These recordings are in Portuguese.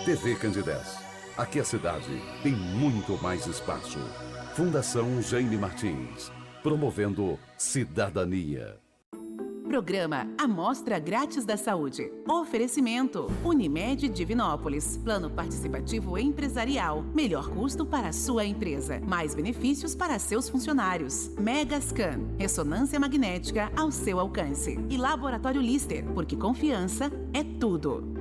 TV Candidez. Aqui a cidade tem muito mais espaço. Fundação Jaime Martins, promovendo cidadania. Programa Amostra Grátis da Saúde. Oferecimento Unimed Divinópolis. Plano participativo empresarial. Melhor custo para a sua empresa. Mais benefícios para seus funcionários. Megascan. Ressonância magnética ao seu alcance. E Laboratório Lister, porque confiança é tudo.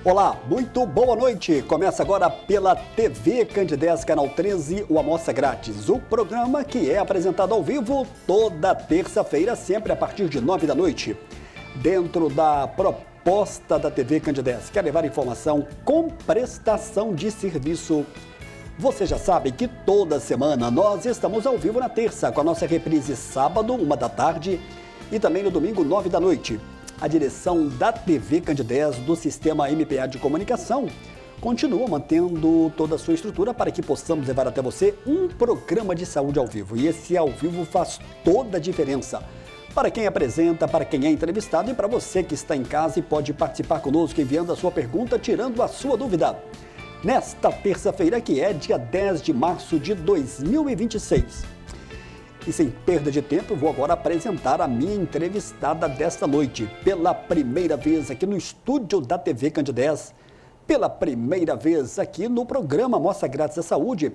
Olá, muito boa noite. Começa agora pela TV Candidez, Canal 13, o Amostra Grátis. O programa que é apresentado ao vivo toda terça-feira, sempre a partir de 9 da noite. Dentro da proposta da TV Candidez, quer levar informação com prestação de serviço. Você já sabe que toda semana nós estamos ao vivo na terça, com a nossa reprise sábado, 1 da tarde, e também no domingo, 9 da noite. A direção da TV Candidez do Sistema MPA de Comunicação continua mantendo toda a sua estrutura para que possamos levar até você um programa de saúde ao vivo. E esse ao vivo faz toda a diferença para quem apresenta, para quem é entrevistado e para você que está em casa e pode participar conosco enviando a sua pergunta, tirando a sua dúvida. Nesta terça-feira, que é dia 10 de março de 2026. E sem perda de tempo, vou agora apresentar a minha entrevistada desta noite. Pela primeira vez aqui no estúdio da TV Candidez, pela primeira vez aqui no programa Amostra Grátis da Saúde,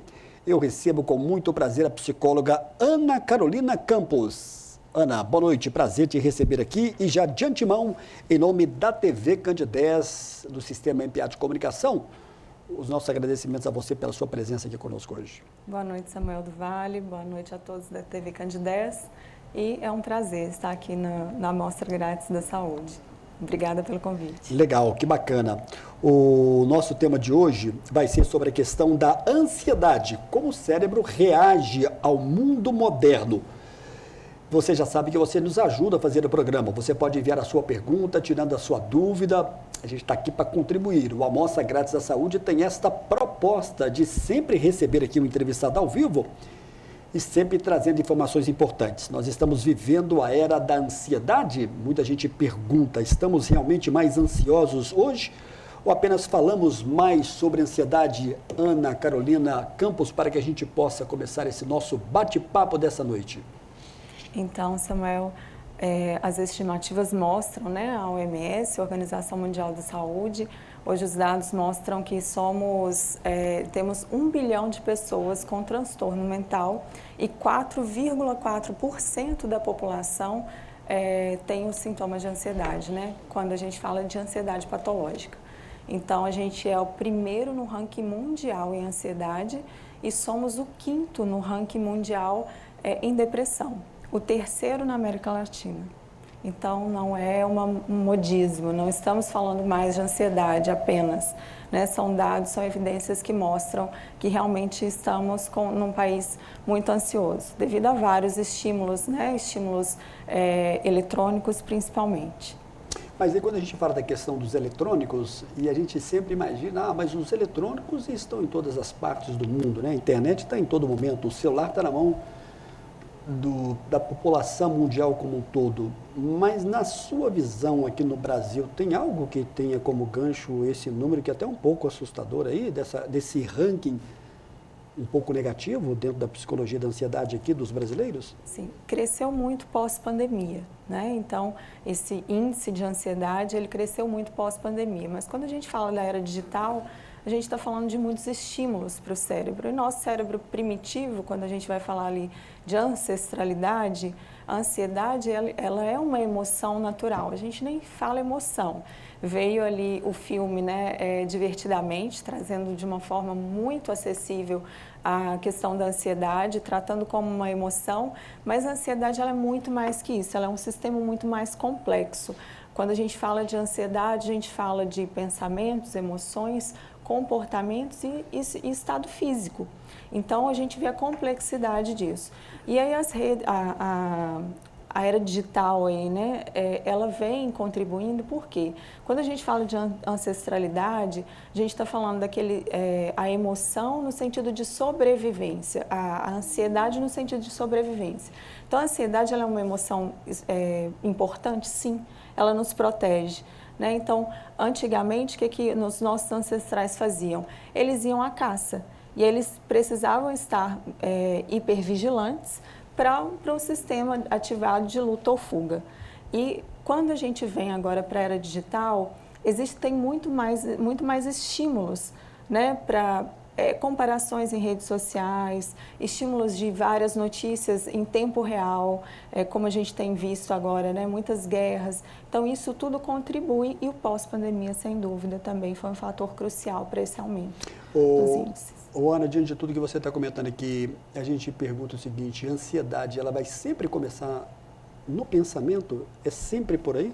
eu recebo com muito prazer a psicóloga Ana Carolina Campos. Ana, boa noite, prazer te receber aqui e já de antemão, em nome da TV Candidez, do Sistema MPA de Comunicação, os nossos agradecimentos a você pela sua presença aqui conosco hoje. Boa noite, Samuel do Vale, boa noite a todos da TV Candidez e é um prazer estar aqui na Amostra Grátis da Saúde. Obrigada pelo convite. Legal, que bacana. O nosso tema de hoje vai ser sobre a questão da ansiedade, como o cérebro reage ao mundo moderno. Você já sabe que você nos ajuda a fazer o programa. Você pode enviar a sua pergunta, tirando a sua dúvida. A gente está aqui para contribuir. O Amostra Grátis da Saúde tem esta proposta de sempre receber aqui um entrevistado ao vivo e sempre trazendo informações importantes. Nós estamos vivendo a era da ansiedade. Muita gente pergunta, estamos realmente mais ansiosos hoje? Ou apenas falamos mais sobre ansiedade? Ana Carolina Campos, para que a gente possa começar esse nosso bate-papo dessa noite. Então, Samuel, as estimativas mostram, né, a OMS, a Organização Mundial da Saúde, hoje os dados mostram que temos 1 bilhão de pessoas com transtorno mental e 4,4% da população tem os sintomas de ansiedade, né, quando a gente fala de ansiedade patológica. Então, a gente é o primeiro no ranking mundial em ansiedade e somos o 5º no ranking mundial em depressão. O 3º na América Latina. Então, não é um modismo, não estamos falando mais de ansiedade apenas, né? São dados, são evidências que mostram que realmente estamos num país muito ansioso, devido a vários estímulos, né? Estímulos eletrônicos principalmente. Mas aí quando a gente fala da questão dos eletrônicos, e a gente sempre imagina, mas os eletrônicos estão em todas as partes do mundo, né? A internet está em todo momento, o celular está na mão da população mundial como um todo, mas na sua visão aqui no Brasil, tem algo que tenha como gancho esse número que é até um pouco assustador aí, desse ranking um pouco negativo dentro da psicologia da ansiedade aqui dos brasileiros? Sim, cresceu muito pós-pandemia, né? Então, esse índice de ansiedade, ele cresceu muito pós-pandemia, mas quando a gente fala da era digital, a gente está falando de muitos estímulos para o cérebro. E nosso cérebro primitivo, quando a gente vai falar ali de ancestralidade, a ansiedade ela é uma emoção natural. A gente nem fala emoção. Veio ali o filme, né, Divertidamente, trazendo de uma forma muito acessível a questão da ansiedade, tratando como uma emoção, mas a ansiedade ela é muito mais que isso, ela é um sistema muito mais complexo. Quando a gente fala de ansiedade, a gente fala de pensamentos, emoções, comportamentos e estado físico. Então, a gente vê a complexidade disso. E aí a era digital aí, né, ela vem contribuindo, por quê? Quando a gente fala de ancestralidade, a gente está falando a emoção no sentido de sobrevivência, a ansiedade no sentido de sobrevivência. Então, a ansiedade ela é uma emoção importante, sim, ela nos protege. Né? Então, antigamente, o que os nossos ancestrais faziam? Eles iam à caça e eles precisavam estar hipervigilantes para um sistema ativado de luta ou fuga. E quando a gente vem agora para a era digital, existem muito mais estímulos, né, para comparações em redes sociais, estímulos de várias notícias em tempo real, como a gente tem visto agora, né, muitas guerras. Então, isso tudo contribui e o pós-pandemia, sem dúvida, também foi um fator crucial para esse aumento dos índices. Ana, diante de tudo que você está comentando aqui, a gente pergunta o seguinte, a ansiedade, ela vai sempre começar no pensamento? É sempre por aí?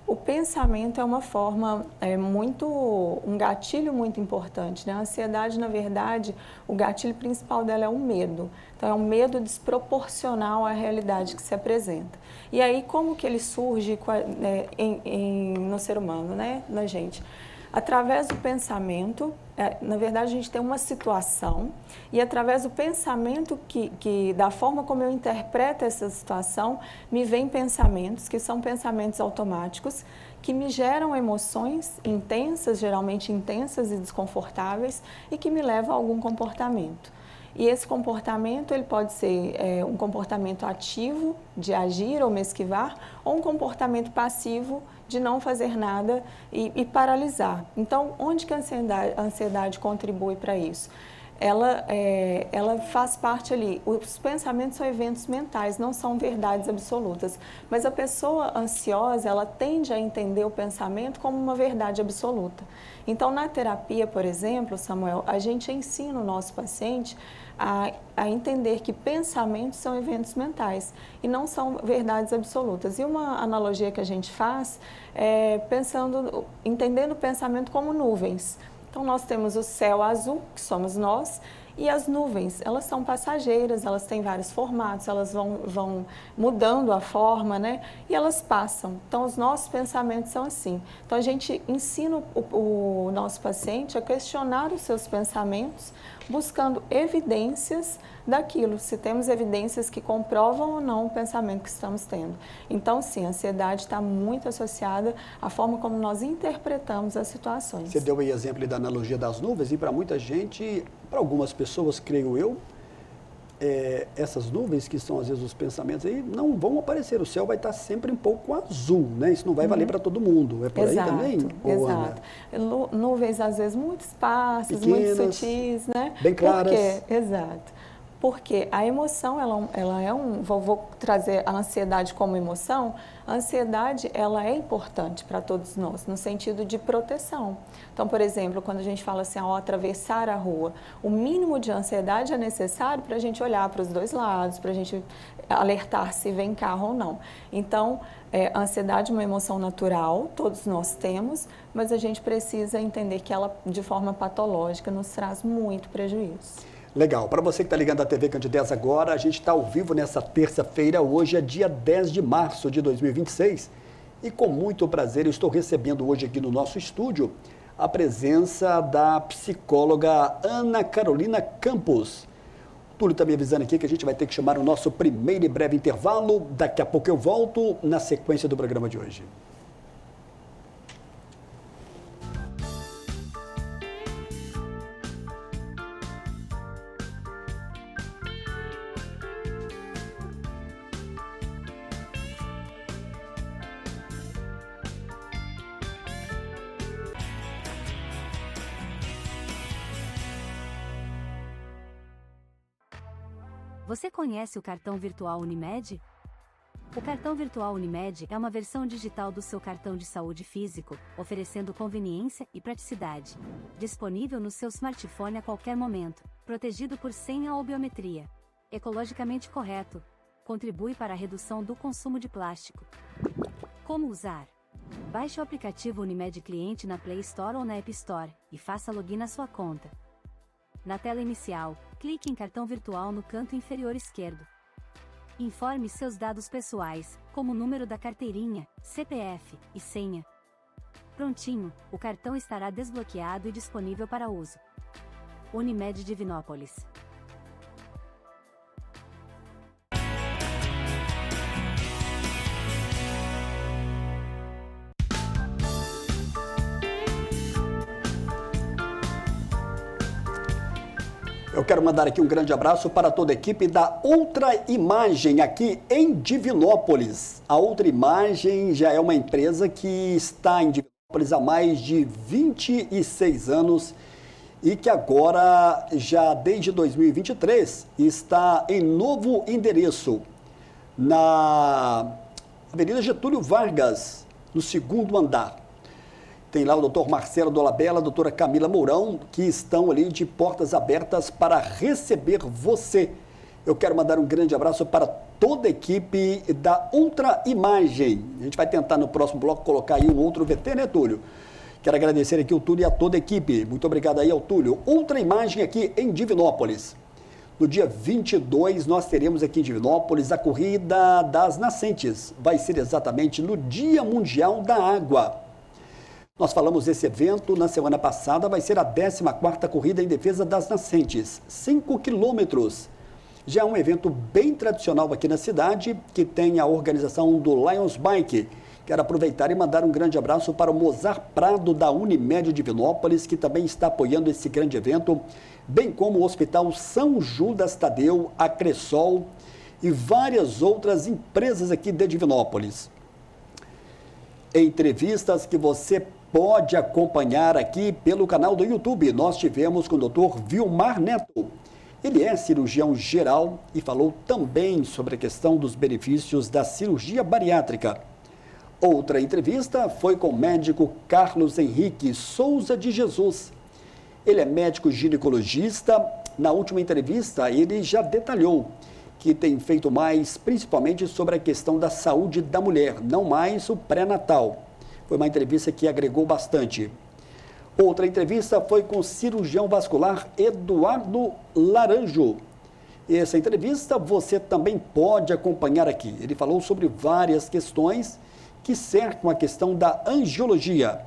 O pensamento é uma forma, um gatilho muito importante, né? A ansiedade, na verdade, o gatilho principal dela é o medo. Então, é um medo desproporcional à realidade que se apresenta. E aí, como que ele surge no ser humano, né? Na gente? Através do pensamento, na verdade a gente tem uma situação e através do pensamento, da forma como eu interpreto essa situação, me vêm pensamentos, que são pensamentos automáticos, que me geram emoções intensas, geralmente intensas e desconfortáveis, e que me levam a algum comportamento. E esse comportamento ele pode ser um comportamento ativo, de agir ou me esquivar, ou um comportamento passivo, de não fazer nada e paralisar. Então, onde que a ansiedade contribui para isso? Ela faz parte ali, os pensamentos são eventos mentais, não são verdades absolutas, mas a pessoa ansiosa, ela tende a entender o pensamento como uma verdade absoluta. Então, na terapia, por exemplo, Samuel, a gente ensina o nosso paciente a entender que pensamentos são eventos mentais e não são verdades absolutas. E uma analogia que a gente faz é entendendo o pensamento como nuvens. Então, nós temos o céu azul, que somos nós, e as nuvens, elas são passageiras, elas têm vários formatos, elas vão mudando a forma, né? E elas passam. Então, os nossos pensamentos são assim. Então, a gente ensina o nosso paciente a questionar os seus pensamentos, buscando evidências daquilo, se temos evidências que comprovam ou não o pensamento que estamos tendo. Então, sim, a ansiedade está muito associada à forma como nós interpretamos as situações. Você deu aí exemplo da analogia das nuvens, e para muita gente, para algumas pessoas, creio eu, essas nuvens que são às vezes os pensamentos aí não vão aparecer, o céu vai estar sempre um pouco azul, né? Isso não vai valer para todo mundo, é por aí também? Exato, nuvens às vezes muito esparsas, muito sutis, né? Bem claras. Exato. Porque a emoção, ela é vou trazer a ansiedade como emoção, a ansiedade, ela é importante para todos nós, no sentido de proteção. Então, por exemplo, quando a gente fala assim, ao atravessar a rua, o mínimo de ansiedade é necessário para a gente olhar para os dois lados, para a gente alertar se vem carro ou não. Então, a ansiedade é uma emoção natural, todos nós temos, mas a gente precisa entender que ela, de forma patológica, nos traz muito prejuízo. Legal. Para você que está ligando a TV Candidez agora, a gente está ao vivo nessa terça-feira, hoje é dia 10 de março de 2026. E com muito prazer eu estou recebendo hoje aqui no nosso estúdio a presença da psicóloga Ana Carolina Campos. Túlio está me avisando aqui que a gente vai ter que chamar o nosso primeiro e breve intervalo. Daqui a pouco eu volto na sequência do programa de hoje. Você conhece o cartão virtual Unimed? O cartão virtual Unimed é uma versão digital do seu cartão de saúde físico, oferecendo conveniência e praticidade. Disponível no seu smartphone a qualquer momento, protegido por senha ou biometria. Ecologicamente correto. Contribui para a redução do consumo de plástico. Como usar? Baixe o aplicativo Unimed Cliente na Play Store ou na App Store e faça login na sua conta. Na tela inicial, clique em cartão virtual no canto inferior esquerdo. Informe seus dados pessoais, como o número da carteirinha, CPF e senha. Prontinho, o cartão estará desbloqueado e disponível para uso. Unimed Divinópolis. Eu quero mandar aqui um grande abraço para toda a equipe da Outra Imagem aqui em Divinópolis. A Outra Imagem já é uma empresa que está em Divinópolis há mais de 26 anos e que agora, já desde 2023, está em novo endereço na Avenida Getúlio Vargas, no 2º andar. Tem lá o doutor Marcelo Dolabella, a doutora Camila Mourão, que estão ali de portas abertas para receber você. Eu quero mandar um grande abraço para toda a equipe da Outra Imagem. A gente vai tentar no próximo bloco colocar aí um outro VT, né, Túlio? Quero agradecer aqui o Túlio e a toda a equipe. Muito obrigado aí ao Túlio. Outra Imagem aqui em Divinópolis. No dia 22, nós teremos aqui em Divinópolis a Corrida das Nascentes. Vai ser exatamente no Dia Mundial da Água. Nós falamos desse evento na semana passada, vai ser a 14ª Corrida em Defesa das Nascentes, 5 quilômetros. Já é um evento bem tradicional aqui na cidade, que tem a organização do Lions Bike. Quero aproveitar e mandar um grande abraço para o Mozart Prado, da Unimed Divinópolis, que também está apoiando esse grande evento, bem como o Hospital São Judas Tadeu, a Cressol e várias outras empresas aqui de Divinópolis. Entrevistas que você pode acompanhar aqui pelo canal do YouTube. Nós tivemos com o Dr. Vilmar Neto. Ele é cirurgião geral e falou também sobre a questão dos benefícios da cirurgia bariátrica. Outra entrevista foi com o médico Carlos Henrique Souza de Jesus. Ele é médico ginecologista. Na última entrevista, ele já detalhou que tem feito mais, principalmente sobre a questão da saúde da mulher, não mais o pré-natal. Foi uma entrevista que agregou bastante. Outra entrevista foi com o cirurgião vascular Eduardo Laranjo. E essa entrevista você também pode acompanhar aqui. Ele falou sobre várias questões que cercam a questão da angiologia.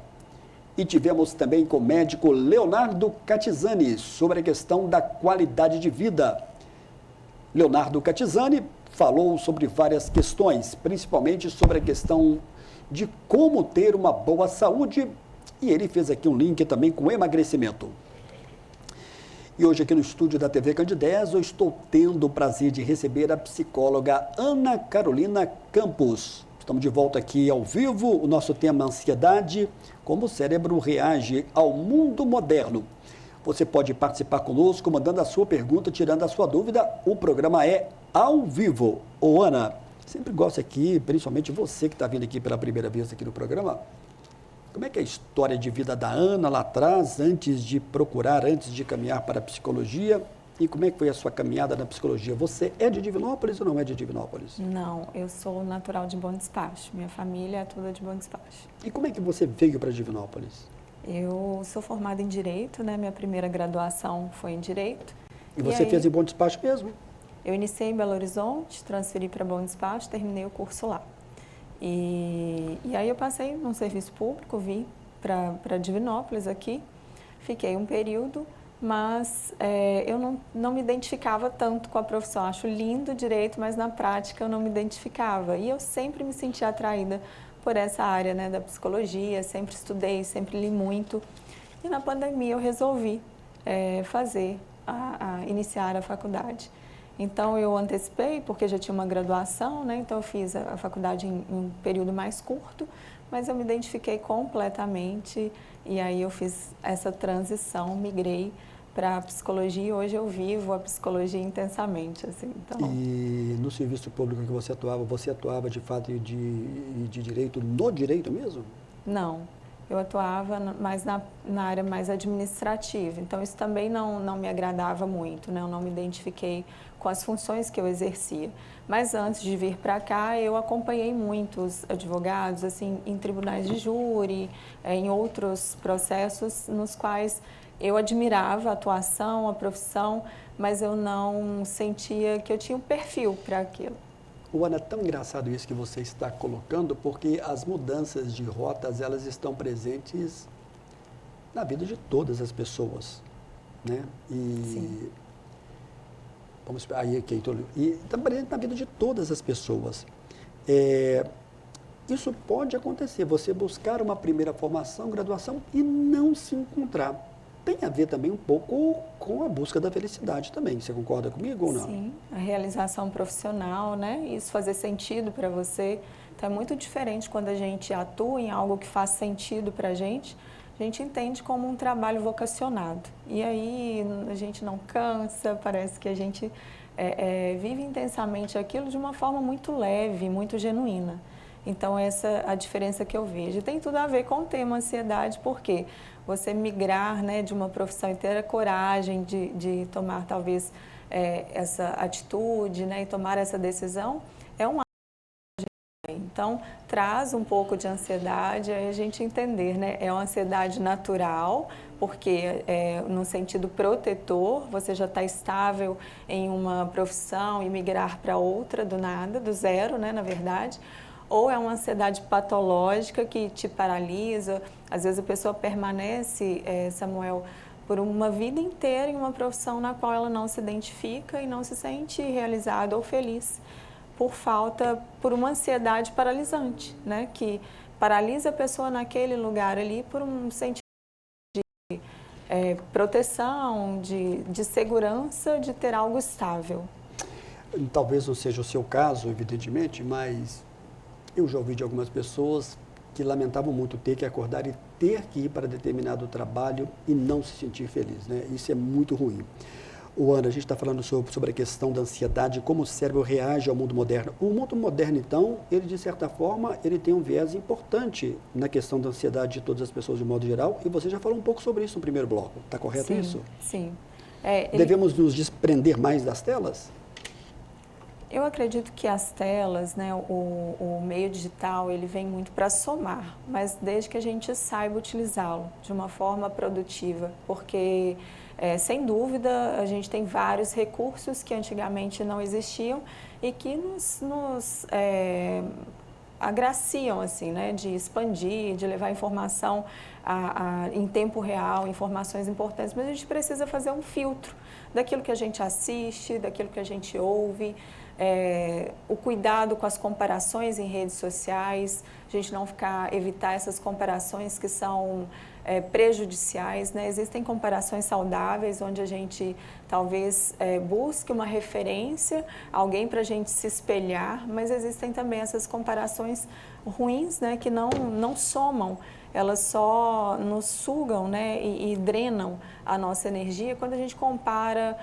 E tivemos também com o médico Leonardo Catizani sobre a questão da qualidade de vida. Leonardo Catizani falou sobre várias questões, principalmente sobre a questão de como ter uma boa saúde, e ele fez aqui um link também com emagrecimento. E hoje aqui no estúdio da TV Candidez, eu estou tendo o prazer de receber a psicóloga Ana Carolina Campos. Estamos de volta aqui ao vivo, o nosso tema ansiedade, como o cérebro reage ao mundo moderno. Você pode participar conosco, mandando a sua pergunta, tirando a sua dúvida. O programa é ao vivo. Ô Ana, sempre gosto aqui, principalmente você que está vindo aqui pela primeira vez aqui no programa, como é que é a história de vida da Ana lá atrás, antes de caminhar para a psicologia, e como é que foi a sua caminhada na psicologia? Você é de Divinópolis ou não é de Divinópolis? Não, eu sou natural de Bom Despacho, minha família é toda de Bom Despacho. E como é que você veio para Divinópolis? Eu sou formada em Direito, né? Minha primeira graduação foi em Direito. E você fez em Bom Despacho mesmo? Eu iniciei em Belo Horizonte, transferi para Bom Despacho, terminei o curso lá. E aí eu passei num serviço público, vim para Divinópolis aqui, fiquei um período, mas eu não me identificava tanto com a profissão. Acho lindo o direito, mas na prática eu não me identificava. E eu sempre me sentia atraída por essa área, né, da psicologia, sempre estudei, sempre li muito. E na pandemia eu resolvi iniciar a faculdade. Então eu antecipei, porque já tinha uma graduação, né, então eu fiz a faculdade em um período mais curto, mas eu me identifiquei completamente e aí eu fiz essa transição, migrei para a psicologia e hoje eu vivo a psicologia intensamente, assim. Então... E no serviço público que você atuava de fato de direito, no direito mesmo? Não, eu atuava mais na área mais administrativa, então isso também não me agradava muito, né? Eu não me identifiquei com as funções que eu exercia. Mas antes de vir para cá, eu acompanhei muitos advogados, assim, em tribunais de júri, em outros processos nos quais eu admirava a atuação, a profissão, mas eu não sentia que eu tinha um perfil para aquilo. Ana, é tão engraçado isso que você está colocando, porque as mudanças de rotas, elas estão presentes na vida de todas as pessoas, né? Sim. Vamos aí, e está presente na vida de todas as pessoas. Isso pode acontecer, você buscar uma primeira formação, graduação e não se encontrar. Tem a ver também um pouco com a busca da felicidade também. Você concorda comigo ou não? Sim, a realização profissional, né? Isso fazer sentido para você. Então é muito diferente quando a gente atua em algo que faz sentido para a gente entende como um trabalho vocacionado. E aí a gente não cansa, parece que a gente vive intensamente aquilo de uma forma muito leve, muito genuína. Então essa é a diferença que eu vejo. Tem tudo a ver com o tema ansiedade, porque você migrar, né, de uma profissão inteira, coragem de tomar talvez essa atitude, né, e tomar essa decisão, é um ato. Então, traz um pouco de ansiedade, aí a gente entender, né, é uma ansiedade natural, porque no sentido protetor, você já está estável em uma profissão e migrar para outra do nada, do zero, né, na verdade. Ou é uma ansiedade patológica que te paralisa. Às vezes a pessoa permanece, Samuel, por uma vida inteira em uma profissão na qual ela não se identifica e não se sente realizada ou feliz por uma ansiedade paralisante, né? Que paralisa a pessoa naquele lugar ali por um sentido de proteção, de segurança, de ter algo estável. Talvez não seja o seu caso, evidentemente, mas eu já ouvi de algumas pessoas que lamentavam muito ter que acordar e ter que ir para determinado trabalho e não se sentir feliz, né? Isso é muito ruim. Ana, a gente está falando sobre a questão da ansiedade, como o cérebro reage ao mundo moderno. O mundo moderno, então, ele de certa forma, ele tem um viés importante na questão da ansiedade de todas as pessoas de modo geral, e você já falou um pouco sobre isso no primeiro bloco. Está correto sim, isso? Sim. Devemos nos desprender mais das telas? Eu acredito que as telas, né, o meio digital, ele vem muito para somar, mas desde que a gente saiba utilizá-lo de uma forma produtiva, porque, sem dúvida, a gente tem vários recursos que antigamente não existiam e que nos agraciam, assim, né, de expandir, de levar informação em tempo real, informações importantes, mas a gente precisa fazer um filtro daquilo que a gente assiste, daquilo que a gente ouve, o cuidado com as comparações em redes sociais, a gente não evitar essas comparações que são prejudiciais, né? Existem comparações saudáveis, onde a gente talvez busque uma referência, alguém para a gente se espelhar, mas existem também essas comparações ruins, né? Que não somam, elas só nos sugam, né? E drenam a nossa energia quando a gente compara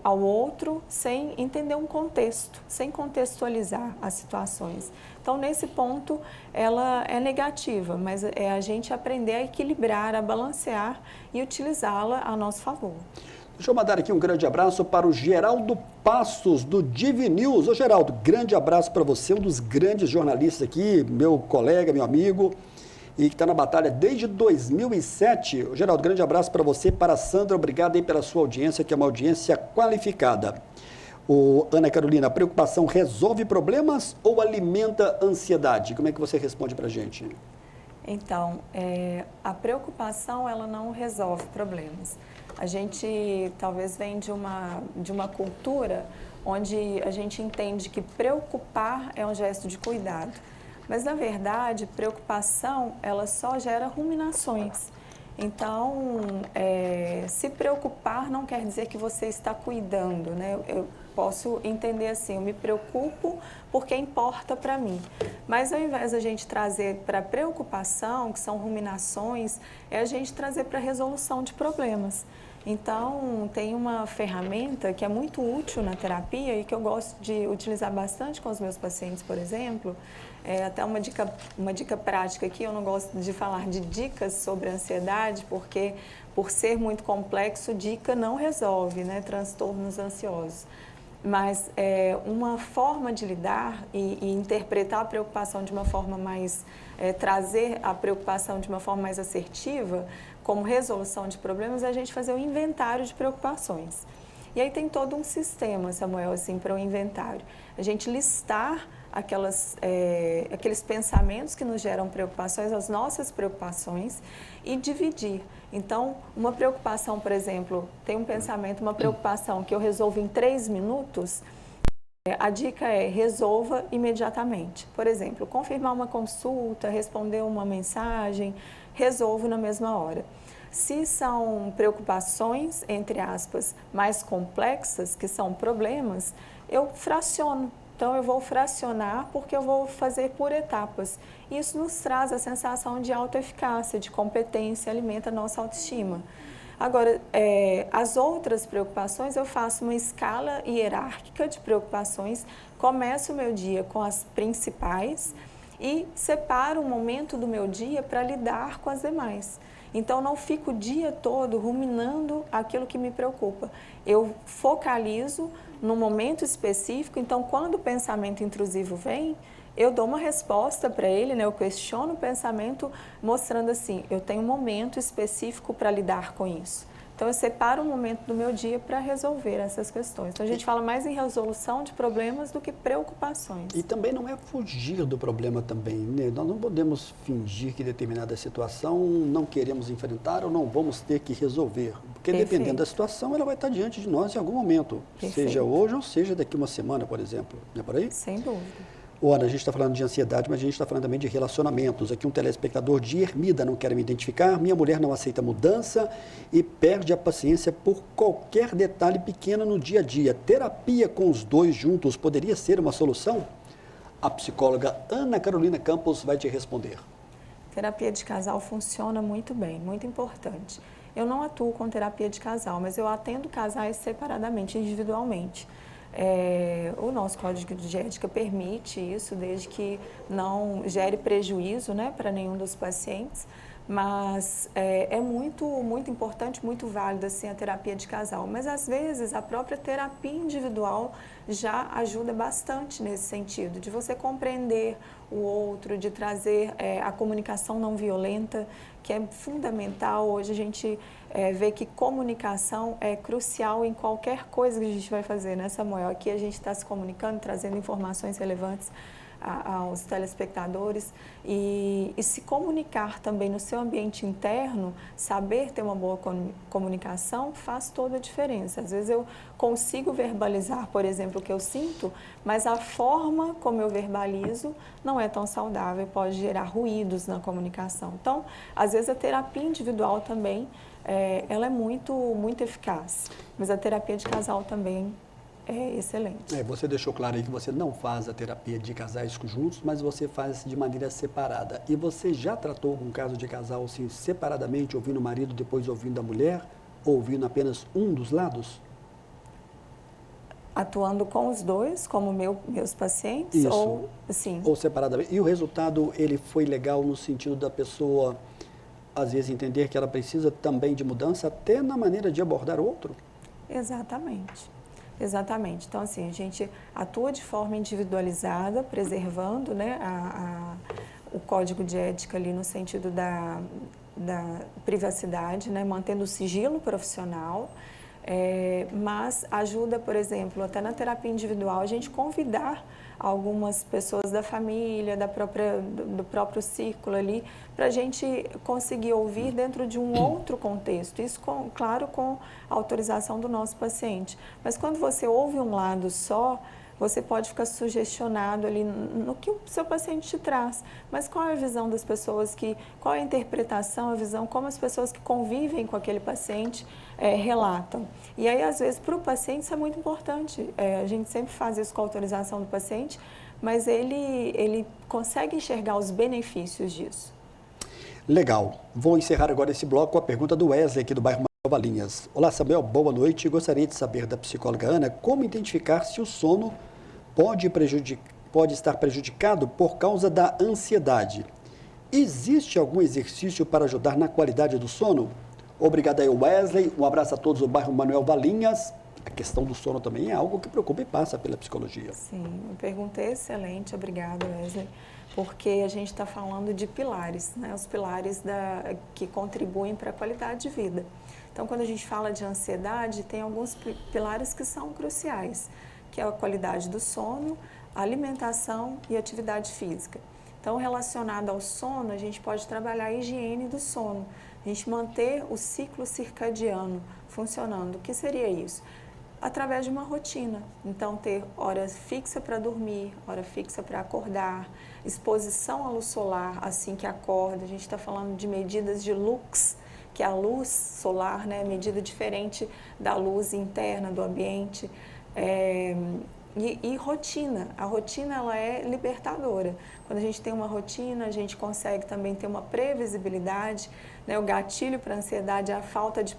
ao outro sem entender um contexto, sem contextualizar as situações. Então, nesse ponto, ela é negativa, mas é a gente aprender a equilibrar, a balancear e utilizá-la a nosso favor. Deixa eu mandar aqui um grande abraço para o Geraldo Passos, do Divi News. Ô, Geraldo, grande abraço para você, um dos grandes jornalistas aqui, meu colega, meu amigo, e que está na batalha desde 2007. Ô, Geraldo, grande abraço para você, para a Sandra, obrigado aí pela sua audiência, que é uma audiência qualificada. Ana Carolina, a preocupação resolve problemas ou alimenta ansiedade? Como é que você responde para a gente? Então, a preocupação, ela não resolve problemas. A gente talvez vem de uma cultura onde a gente entende que preocupar é um gesto de cuidado. Mas, na verdade, preocupação, ela só gera ruminações. Então, se preocupar não quer dizer que você está cuidando, né? Eu posso entender assim, eu me preocupo porque importa para mim. Mas ao invés da gente trazer para preocupação, que são ruminações, é a gente trazer para resolução de problemas. Então, tem uma ferramenta que é muito útil na terapia e que eu gosto de utilizar bastante com os meus pacientes, por exemplo. Até uma dica prática aqui, eu não gosto de falar de dicas sobre ansiedade, porque por ser muito complexo, dica não resolve, né, transtornos ansiosos. Mas uma forma de lidar e interpretar a preocupação de uma forma mais, trazer a preocupação de uma forma mais assertiva, como resolução de problemas, é a gente fazer o inventário de preocupações. E aí tem todo um sistema, Samuel, assim, para o inventário. A gente listar aqueles pensamentos que nos geram preocupações, as nossas preocupações, e dividir. Então, uma preocupação, por exemplo, tem um pensamento, uma preocupação que eu resolvo em 3 minutos, a dica é resolva imediatamente. Por exemplo, confirmar uma consulta, responder uma mensagem, resolvo na mesma hora. Se são preocupações, entre aspas, mais complexas, que são problemas, eu fraciono. Então, eu vou fracionar porque eu vou fazer por etapas. Isso nos traz a sensação de autoeficácia, de competência, alimenta a nossa autoestima. Agora, as outras preocupações, eu faço uma escala hierárquica de preocupações, começo o meu dia com as principais e separo um momento do meu dia para lidar com as demais. Então, não fico o dia todo ruminando aquilo que me preocupa. Eu focalizo num momento específico, então, quando o pensamento intrusivo vem, eu dou uma resposta para ele, né? Eu questiono o pensamento mostrando assim, eu tenho um momento específico para lidar com isso. Então, eu separo um momento do meu dia para resolver essas questões. Então, a gente fala mais em resolução de problemas do que preocupações. E também não é fugir do problema também, né? Nós não podemos fingir que determinada situação não queremos enfrentar ou não vamos ter que resolver. Porque dependendo da situação, ela vai estar diante de nós em algum momento. Seja hoje ou seja daqui uma semana, por exemplo. Não é por aí? Sem dúvida. Ora, a gente está falando de ansiedade, mas a gente está falando também de relacionamentos. Aqui um telespectador de Ermida, não quer me identificar. Minha mulher não aceita mudança e perde a paciência por qualquer detalhe pequeno no dia a dia. Terapia com os dois juntos poderia ser uma solução? A psicóloga Ana Carolina Campos vai te responder. Terapia de casal funciona muito bem, muito importante. Eu não atuo com terapia de casal, mas eu atendo casais separadamente, individualmente. O nosso código de ética permite isso, desde que não gere prejuízo, né, para nenhum dos pacientes, mas é muito importante, muito válido assim, a terapia de casal. Mas às vezes a própria terapia individual já ajuda bastante nesse sentido, de você compreender o outro, de trazer a comunicação não violenta, que é fundamental. Hoje a gente vê que comunicação é crucial em qualquer coisa que a gente vai fazer, né, Samuel? Aqui a gente está se comunicando, trazendo informações relevantes aos telespectadores e se comunicar também no seu ambiente interno, saber ter uma boa comunicação faz toda a diferença. Às vezes eu consigo verbalizar, por exemplo, o que eu sinto, mas a forma como eu verbalizo não é tão saudável, pode gerar ruídos na comunicação. Então, às vezes a terapia individual também, ela é muito eficaz, mas a terapia de casal também é excelente. Você deixou claro aí que você não faz a terapia de casais juntos, mas você faz de maneira separada. E você já tratou algum caso de casal assim, separadamente, ouvindo o marido, depois ouvindo a mulher, ou ouvindo apenas um dos lados? Atuando com os dois, como meus pacientes? Isso. Ou, sim. Ou separadamente. E o resultado, ele foi legal no sentido da pessoa, às vezes, entender que ela precisa também de mudança, até na maneira de abordar o outro? Exatamente. Exatamente. Então, assim, a gente atua de forma individualizada, preservando, né, o código de ética ali no sentido da privacidade, né, mantendo o sigilo profissional, mas ajuda, por exemplo, até na terapia individual, a gente convidar algumas pessoas da família, do próprio círculo ali, para a gente conseguir ouvir dentro de um outro contexto. Isso, claro, com a autorização do nosso paciente. Mas quando você ouve um lado só, você pode ficar sugestionado ali no que o seu paciente te traz. Mas qual é a visão das pessoas, qual é a interpretação, a visão, como as pessoas que convivem com aquele paciente relatam. E aí, às vezes, para o paciente isso é muito importante. A gente sempre faz isso com a autorização do paciente, mas ele consegue enxergar os benefícios disso. Legal. Vou encerrar agora esse bloco com a pergunta do Wesley, aqui do bairro Valinhas. Olá, Samuel, boa noite. Gostaria de saber da psicóloga Ana como identificar se o sono pode estar prejudicado por causa da ansiedade. Existe algum exercício para ajudar na qualidade do sono? Obrigado aí, Wesley. Um abraço a todos do bairro Manuel Valinhas. A questão do sono também é algo que preocupa e passa pela psicologia. Sim, uma pergunta excelente, obrigada, Wesley, porque a gente está falando de pilares, né? Os pilares que contribuem para a qualidade de vida. Então, quando a gente fala de ansiedade, tem alguns pilares que são cruciais, que é a qualidade do sono, a alimentação e atividade física. Então, relacionado ao sono, a gente pode trabalhar a higiene do sono, a gente manter o ciclo circadiano funcionando. O que seria isso? Através de uma rotina. Então, ter hora fixa para dormir, hora fixa para acordar, exposição à luz solar assim que acorda. A gente está falando de medidas de lux, que é a luz solar, né, medida diferente da luz interna do ambiente. E rotina. A rotina ela é libertadora. Quando a gente tem uma rotina, a gente consegue também ter uma previsibilidade, né? O gatilho para a ansiedade é a falta de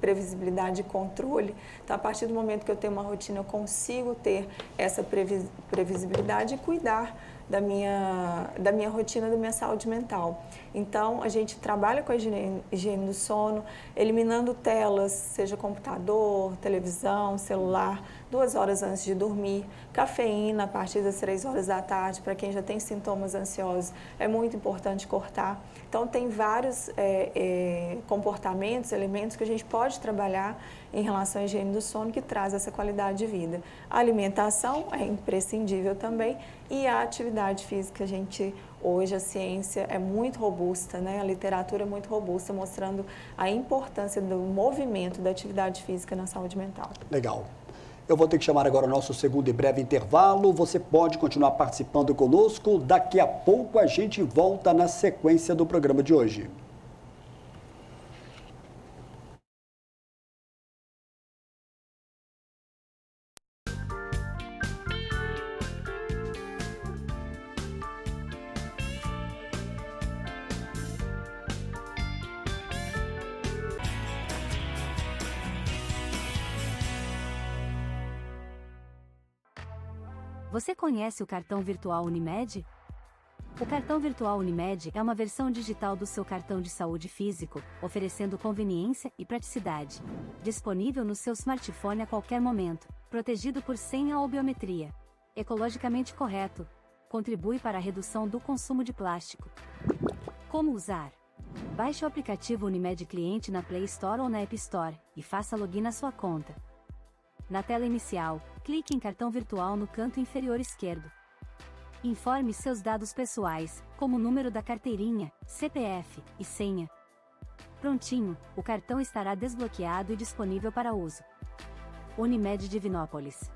previsibilidade e controle. Então, a partir do momento que eu tenho uma rotina, eu consigo ter essa previsibilidade e cuidar da minha rotina, da minha saúde mental. Então, a gente trabalha com a higiene do sono, eliminando telas, seja computador, televisão, celular, 2 horas antes de dormir, cafeína a partir das 3 horas da tarde, para quem já tem sintomas ansiosos, é muito importante cortar. Então, tem vários comportamentos, elementos que a gente pode trabalhar em relação à higiene do sono que traz essa qualidade de vida. A alimentação é imprescindível também e a atividade física, hoje a ciência é muito robusta, né? A literatura é muito robusta, mostrando a importância do movimento, da atividade física na saúde mental. Legal. Eu vou ter que chamar agora o nosso segundo e breve intervalo. Você pode continuar participando conosco. Daqui a pouco a gente volta na sequência do programa de hoje. Você conhece o cartão virtual Unimed? O cartão virtual Unimed é uma versão digital do seu cartão de saúde físico, oferecendo conveniência e praticidade. Disponível no seu smartphone a qualquer momento, protegido por senha ou biometria. Ecologicamente correto. Contribui para a redução do consumo de plástico. Como usar? Baixe o aplicativo Unimed Cliente na Play Store ou na App Store e faça login na sua conta. Na tela inicial, clique em cartão virtual no canto inferior esquerdo. Informe seus dados pessoais, como o número da carteirinha, CPF e senha. Prontinho, o cartão estará desbloqueado e disponível para uso. Unimed Divinópolis.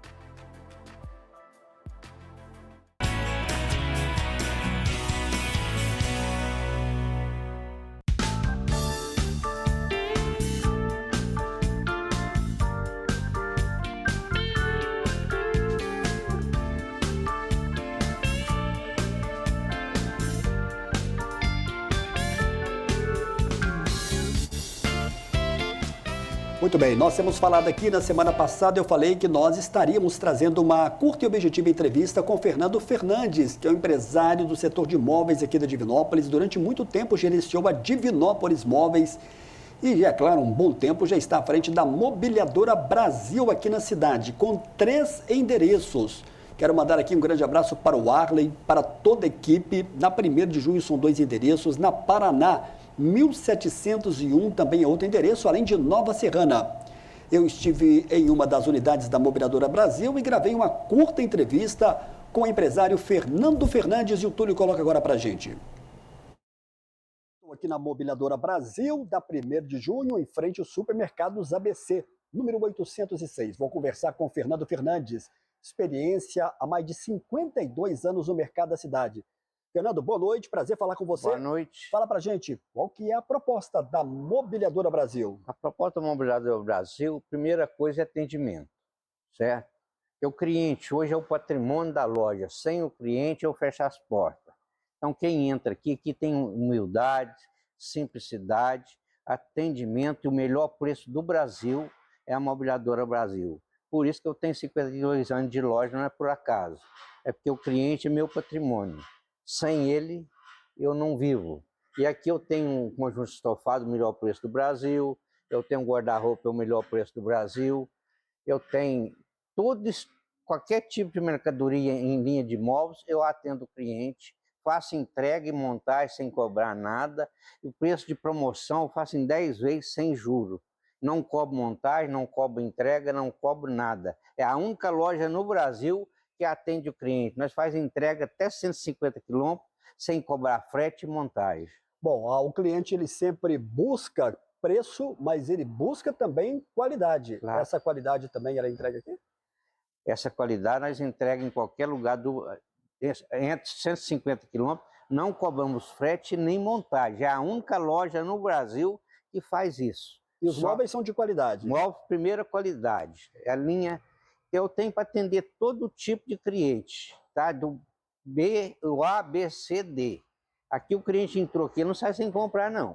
Muito bem, nós temos falado aqui na semana passada, eu falei que nós estaríamos trazendo uma curta e objetiva entrevista com Fernando Fernandes, que é um empresário do setor de imóveis aqui da Divinópolis. Durante muito tempo gerenciou a Divinópolis Móveis e, é claro, um bom tempo já está à frente da Mobiliadora Brasil aqui na cidade, com 3 endereços. Quero mandar aqui um grande abraço para o Arley, para toda a equipe. Na 1º de junho são 2 endereços, na Paraná, 1701 também é outro endereço, além de Nova Serrana. Eu estive em uma das unidades da Mobiliadora Brasil e gravei uma curta entrevista com o empresário Fernando Fernandes e o Túlio coloca agora para a gente. Estou aqui na Mobiliadora Brasil, da 1º de junho, em frente ao Supermercados ABC, número 806. Vou conversar com o Fernando Fernandes, experiência há mais de 52 anos no mercado da cidade. Fernando, boa noite, prazer falar com você. Boa noite. Fala pra gente, qual que é a proposta da Mobiliadora Brasil? A proposta da Mobiliadora Brasil, primeira coisa é atendimento, certo? Porque o cliente hoje é o patrimônio da loja, sem o cliente eu fecho as portas. Então quem entra aqui tem humildade, simplicidade, atendimento e o melhor preço do Brasil é a Mobiliadora Brasil. Por isso que eu tenho 52 anos de loja, não é por acaso. É porque o cliente é meu patrimônio. Sem ele, eu não vivo. E aqui eu tenho um conjunto estofado, o melhor preço do Brasil. Eu tenho um guarda-roupa, o melhor preço do Brasil. Eu tenho qualquer tipo de mercadoria em linha de móveis, eu atendo o cliente, faço entrega e montagem sem cobrar nada. O preço de promoção eu faço em 10 vezes sem juros. Não cobro montagem, não cobro entrega, não cobro nada. É a única loja no Brasil que atende o cliente. Nós fazemos entrega até 150 quilômetros sem cobrar frete e montagem. Bom, o cliente ele sempre busca preço, mas ele busca também qualidade. Claro. Essa qualidade também ela entrega aqui? Essa qualidade nós entregamos em qualquer lugar, entre 150 quilômetros, não cobramos frete nem montagem. É a única loja no Brasil que faz isso. E os móveis são de qualidade? Móveis de primeira qualidade. É a linha que eu tenho para atender todo tipo de cliente, tá? Do A, B, C, D. Aqui o cliente entrou aqui, não sai sem comprar, não.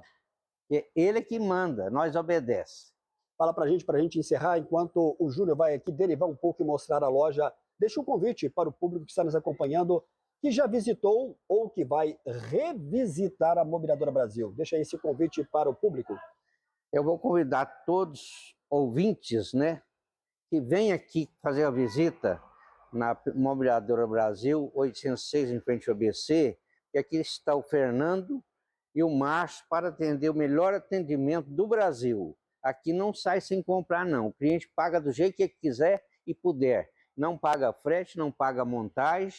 É ele que manda, nós obedecemos. Fala pra gente encerrar, enquanto o Júnior vai aqui derivar um pouco e mostrar a loja. Deixa um convite para o público que está nos acompanhando, que já visitou ou que vai revisitar a Mobiliadora Brasil. Deixa esse convite para o público. Eu vou convidar todos ouvintes, né, que vêm aqui fazer a visita na Mobiliadora Brasil, 806 em frente ao ABC, e aqui está o Fernando e o Márcio para atender o melhor atendimento do Brasil. Aqui não sai sem comprar, não. O cliente paga do jeito que ele quiser e puder. Não paga frete, não paga montagem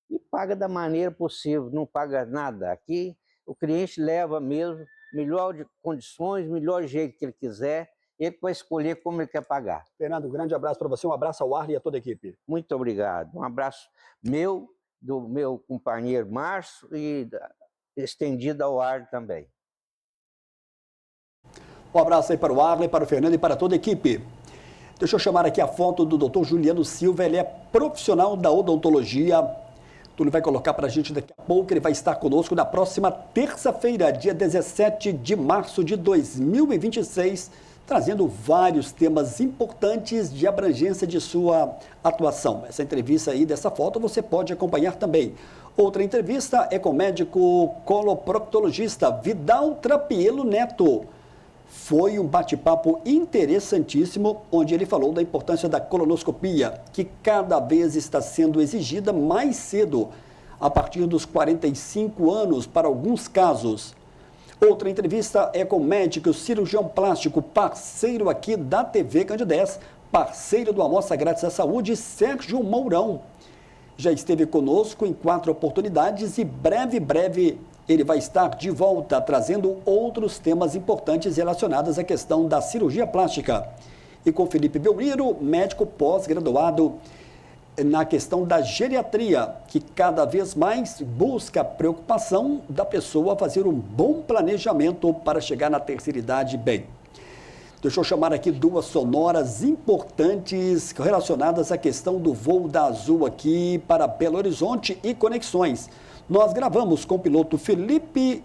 e paga da maneira possível, não paga nada. Aqui o cliente leva mesmo, melhor de condições, melhor jeito que ele quiser, ele vai escolher como ele quer pagar. Fernando, um grande abraço para você, um abraço ao Arley e a toda a equipe. Muito obrigado. Um abraço meu, do meu companheiro Márcio e estendido ao Arley também. Um abraço aí para o Arley, para o Fernando e para toda a equipe. Deixa eu chamar aqui a foto do Dr. Juliano Silva, ele é profissional da odontologia. Túlio vai colocar para a gente daqui a pouco, ele vai estar conosco na próxima terça-feira, dia 17 de março de 2026, trazendo vários temas importantes de abrangência de sua atuação. Essa entrevista aí dessa foto você pode acompanhar também. Outra entrevista é com o médico coloproctologista Vidal Trapielo Neto. Foi um bate-papo interessantíssimo, onde ele falou da importância da colonoscopia, que cada vez está sendo exigida mais cedo, a partir dos 45 anos, para alguns casos. Outra entrevista é com o médico cirurgião plástico, parceiro aqui da TV Candidez, parceiro do Amostra Grátis da Saúde, Sérgio Mourão. Já esteve conosco em 4 oportunidades e breve ele vai estar de volta trazendo outros temas importantes relacionados à questão da cirurgia plástica. E com Felipe Belmiro, médico pós-graduado na questão da geriatria, que cada vez mais busca a preocupação da pessoa fazer um bom planejamento para chegar na terceira idade bem. Deixa eu chamar aqui 2 sonoras importantes relacionadas à questão do voo da Azul aqui para Belo Horizonte e conexões. Nós gravamos com o piloto Felipe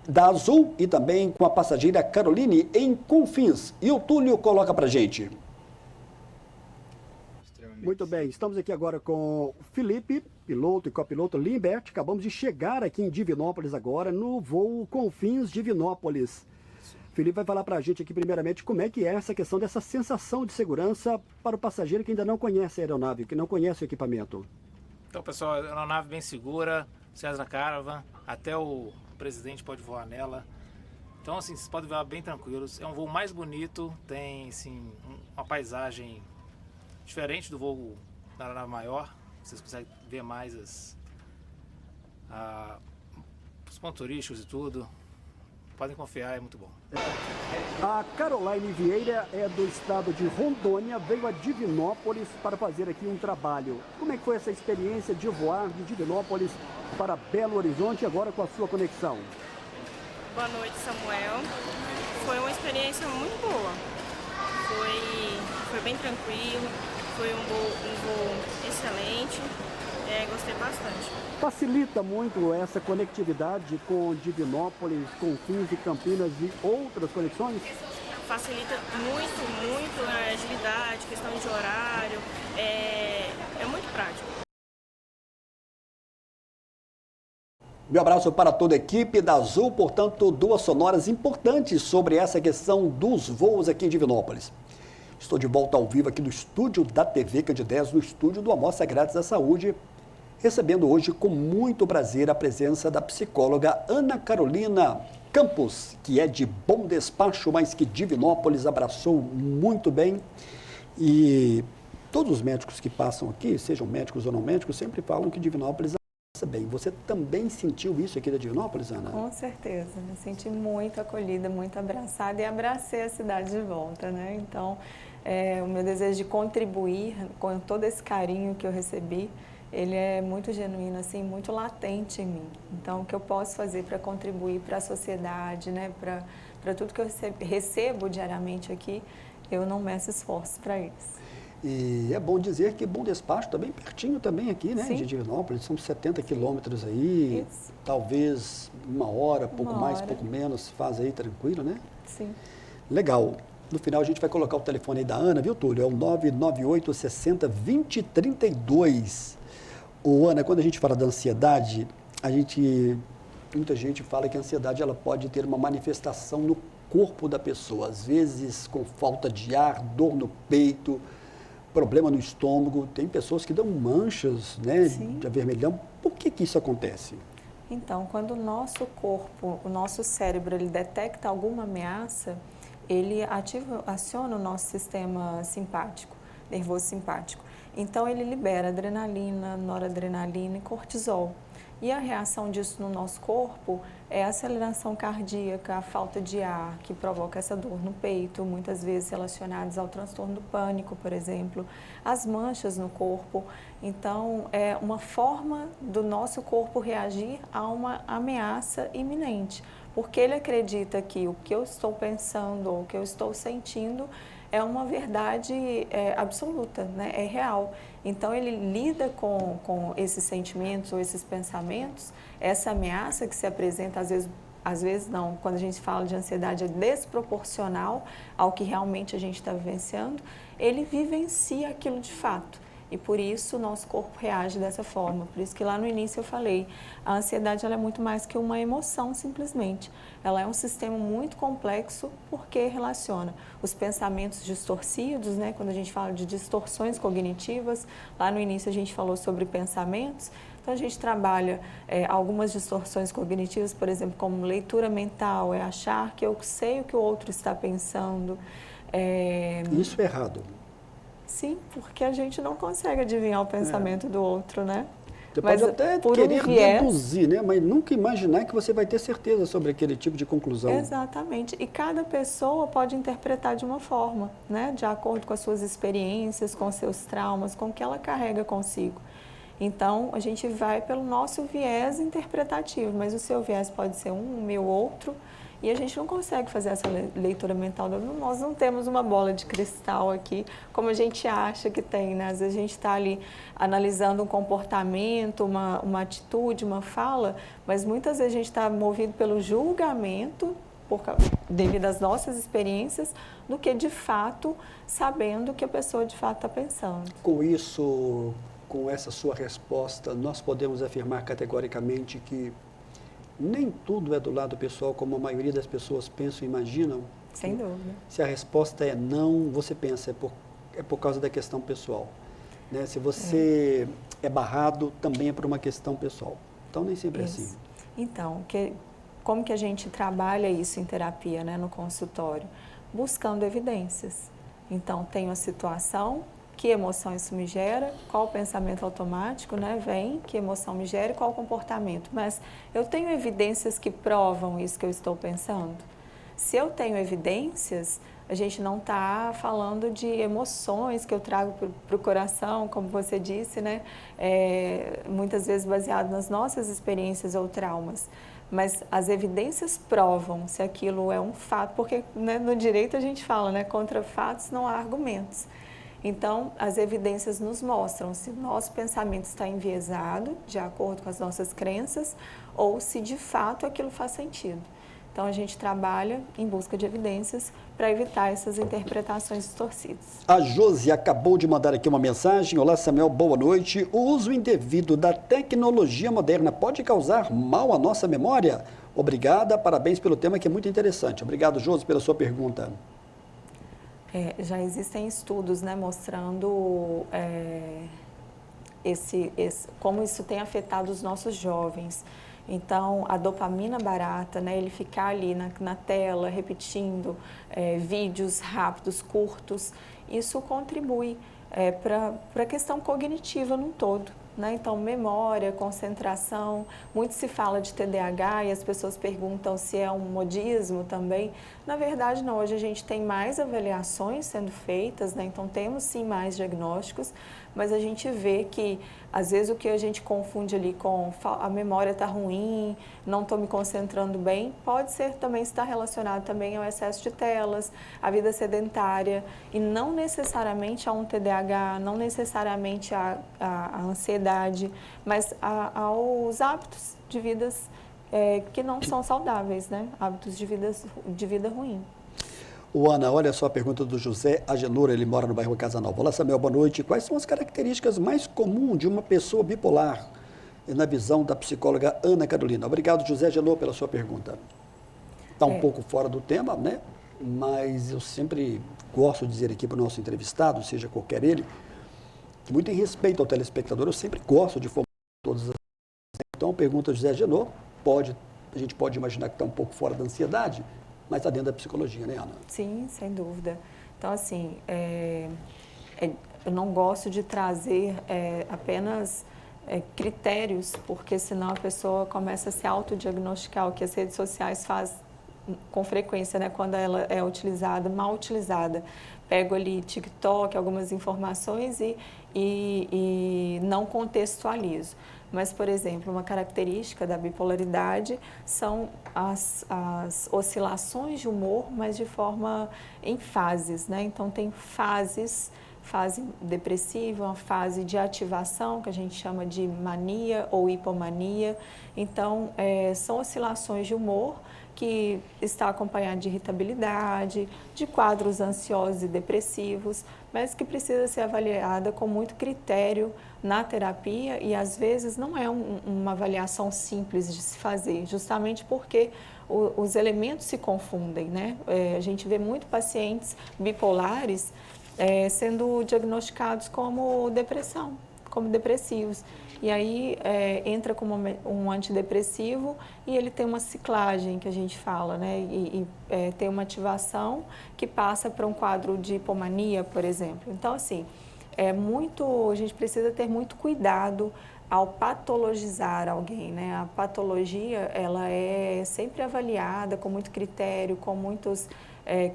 da Azul e também com a passageira Caroline em Confins. E o Túlio coloca pra gente. Muito bem, estamos aqui agora com o Felipe, piloto e copiloto Limbert. Acabamos de chegar aqui em Divinópolis agora, no voo Confins Divinópolis. Felipe vai falar pra gente aqui primeiramente como é que é essa questão dessa sensação de segurança para o passageiro que ainda não conhece a aeronave, que não conhece o equipamento. Então, pessoal, é uma nave bem segura, Cessna Caravan, até o presidente pode voar nela. Então, assim, vocês podem voar bem tranquilos. É um voo mais bonito, tem, assim, uma paisagem diferente do voo da aeronave maior. Vocês conseguem ver mais os pontos turísticos e tudo. Podem confiar, é muito bom. A Caroline Vieira é do estado de Rondônia, veio a Divinópolis para fazer aqui um trabalho. Como é que foi essa experiência de voar de Divinópolis para Belo Horizonte agora com a sua conexão? Boa noite, Samuel. Foi uma experiência muito boa. Foi bem tranquilo, foi um voo excelente. Gostei bastante. Facilita muito essa conectividade com Divinópolis, Confins e Campinas e outras conexões? Facilita muito a agilidade, questão de horário, é muito prático. Meu abraço para toda a equipe da Azul, portanto, 2 sonoras importantes sobre essa questão dos voos aqui em Divinópolis. Estou de volta ao vivo aqui no estúdio da TV Candidez, no estúdio do Amostra Grátis da Saúde, recebendo hoje com muito prazer a presença da psicóloga Ana Carolina Campos, que é de Bom Despacho, mas que Divinópolis abraçou muito bem. E todos os médicos que passam aqui, sejam médicos ou não médicos, sempre falam que Divinópolis abraça bem. Você também sentiu isso aqui da Divinópolis, Ana? Com certeza, me senti muito acolhida, muito abraçada e abracei a cidade de volta, né? Então, o meu desejo de contribuir com todo esse carinho que eu recebi, ele é muito genuíno, assim, muito latente em mim. Então, o que eu posso fazer para contribuir para a sociedade, né, para tudo que eu recebo diariamente aqui, eu não meço esforço para isso. E é bom dizer que Bom Despacho está bem pertinho também aqui, né, de Divinópolis, são 70 quilômetros aí, isso. Talvez 1 hora, pouco mais, pouco menos, faz aí tranquilo, né? Sim. Legal. No final a gente vai colocar o telefone aí da Ana, viu, Túlio? É o 998 60 20 32. Ô, Ana, quando a gente fala da ansiedade, muita gente fala que a ansiedade ela pode ter uma manifestação no corpo da pessoa, às vezes com falta de ar, dor no peito, problema no estômago. Tem pessoas que dão manchas, né, de avermelhão. Por que isso acontece? Então, quando o nosso corpo, o nosso cérebro, ele detecta alguma ameaça, ele aciona o nosso sistema simpático, nervoso simpático. Então, ele libera adrenalina, noradrenalina e cortisol. E a reação disso no nosso corpo é a aceleração cardíaca, a falta de ar, que provoca essa dor no peito, muitas vezes relacionadas ao transtorno do pânico, por exemplo, as manchas no corpo. Então, é uma forma do nosso corpo reagir a uma ameaça iminente, porque ele acredita que o que eu estou pensando ou o que eu estou sentindo é uma verdade absoluta, né? É real. Então, ele lida com esses sentimentos ou esses pensamentos, essa ameaça que se apresenta, às vezes não, quando a gente fala de ansiedade é desproporcional ao que realmente a gente está vivenciando, ele vivencia aquilo de fato. E por isso o nosso corpo reage dessa forma. Por isso que lá no início eu falei, a ansiedade ela é muito mais que uma emoção simplesmente. Ela é um sistema muito complexo porque relaciona os pensamentos distorcidos, né? Quando a gente fala de distorções cognitivas, lá no início a gente falou sobre pensamentos. Então a gente trabalha algumas distorções cognitivas, por exemplo, como leitura mental, é achar que eu sei o que o outro está pensando. Isso é errado. Sim, porque a gente não consegue adivinhar o pensamento do outro, né? Você pode até querer deduzir, né? Mas nunca imaginar que você vai ter certeza sobre aquele tipo de conclusão. Exatamente. E cada pessoa pode interpretar de uma forma, né? De acordo com as suas experiências, com seus traumas, com o que ela carrega consigo. Então, a gente vai pelo nosso viés interpretativo, mas o seu viés pode ser o meu outro. E a gente não consegue fazer essa leitura mental. Nós não temos uma bola de cristal aqui, como a gente acha que tem, né? Às vezes a gente está ali analisando um comportamento, uma atitude, uma fala, mas muitas vezes a gente está movido pelo julgamento, devido às nossas experiências, do que de fato sabendo o que a pessoa de fato está pensando. Com isso, com essa sua resposta, nós podemos afirmar categoricamente que nem tudo é do lado pessoal, como a maioria das pessoas pensam e imaginam? Sem dúvida. Se a resposta é não, você pensa, é por causa da questão pessoal. Né? Se você é barrado, também é por uma questão pessoal. Então, nem sempre é assim. Então, como que a gente trabalha isso em terapia, né, no consultório? Buscando evidências. Então, tem uma situação, que emoção isso me gera, qual o pensamento automático, né, vem, que emoção me gera e qual o comportamento. Mas eu tenho evidências que provam isso que eu estou pensando? Se eu tenho evidências, a gente não está falando de emoções que eu trago para o coração, como você disse, né, muitas vezes baseado nas nossas experiências ou traumas. Mas as evidências provam se aquilo é um fato, porque, né, no direito a gente fala, né, contra fatos não há argumentos. Então, as evidências nos mostram se o nosso pensamento está enviesado, de acordo com as nossas crenças, ou se de fato aquilo faz sentido. Então, a gente trabalha em busca de evidências para evitar essas interpretações distorcidas. A Josi acabou de mandar aqui uma mensagem. Olá, Samuel, boa noite. O uso indevido da tecnologia moderna pode causar mal à nossa memória? Obrigada, parabéns pelo tema que é muito interessante. Obrigado, Josi, pela sua pergunta. Já existem estudos, né, mostrando como isso tem afetado os nossos jovens. Então, a dopamina barata, né, ele ficar ali na tela, repetindo vídeos rápidos, curtos, isso contribui para a questão cognitiva num todo. Né? Então, memória, concentração, muito se fala de TDAH e as pessoas perguntam se é um modismo também. Na verdade, não, hoje a gente tem mais avaliações sendo feitas, né? Então temos sim mais diagnósticos, mas a gente vê que às vezes o que a gente confunde ali com a memória está ruim, não estou me concentrando bem, pode ser também estar relacionado também ao excesso de telas, à vida sedentária e não necessariamente a um TDAH, não necessariamente a ansiedade, mas aos hábitos de vidas que não são saudáveis, né? Hábitos de vida ruim. Ana, olha só a pergunta do José Agenor, ele mora no bairro Casa Nova. Olá, Samuel, boa noite. Quais são as características mais comuns de uma pessoa bipolar, na visão da psicóloga Ana Carolina? Obrigado, José Agenor, pela sua pergunta. Está um pouco fora do tema, né? Mas eu sempre gosto de dizer aqui para o nosso entrevistado, seja qualquer ele, que muito em respeito ao telespectador, eu sempre gosto de formar todas as... Então, a pergunta do José Agenor, a gente pode imaginar que está um pouco fora da ansiedade, mas está dentro da psicologia, né, Ana? Sim, sem dúvida. Então, assim, eu não gosto de trazer apenas critérios, porque senão a pessoa começa a se autodiagnosticar, o que as redes sociais fazem com frequência, né, quando ela é utilizada, mal utilizada. Pego ali TikTok, algumas informações e não contextualizo. Mas, por exemplo, uma característica da bipolaridade são as oscilações de humor, mas de forma em fases, né? Então, tem fase depressiva, uma fase de ativação, que a gente chama de mania ou hipomania. Então, são oscilações de humor que está acompanhado de irritabilidade, de quadros ansiosos e depressivos, mas que precisa ser avaliada com muito critério na terapia e às vezes não é uma avaliação simples de se fazer, justamente porque os elementos se confundem, né? A gente vê muito pacientes bipolares sendo diagnosticados como depressão, como depressivos. E aí entra como um antidepressivo e ele tem uma ciclagem que a gente fala, né? E tem uma ativação que passa para um quadro de hipomania, por exemplo. Então, assim, a gente precisa ter muito cuidado ao patologizar alguém, né? A patologia, ela é sempre avaliada com muito critério, com muitos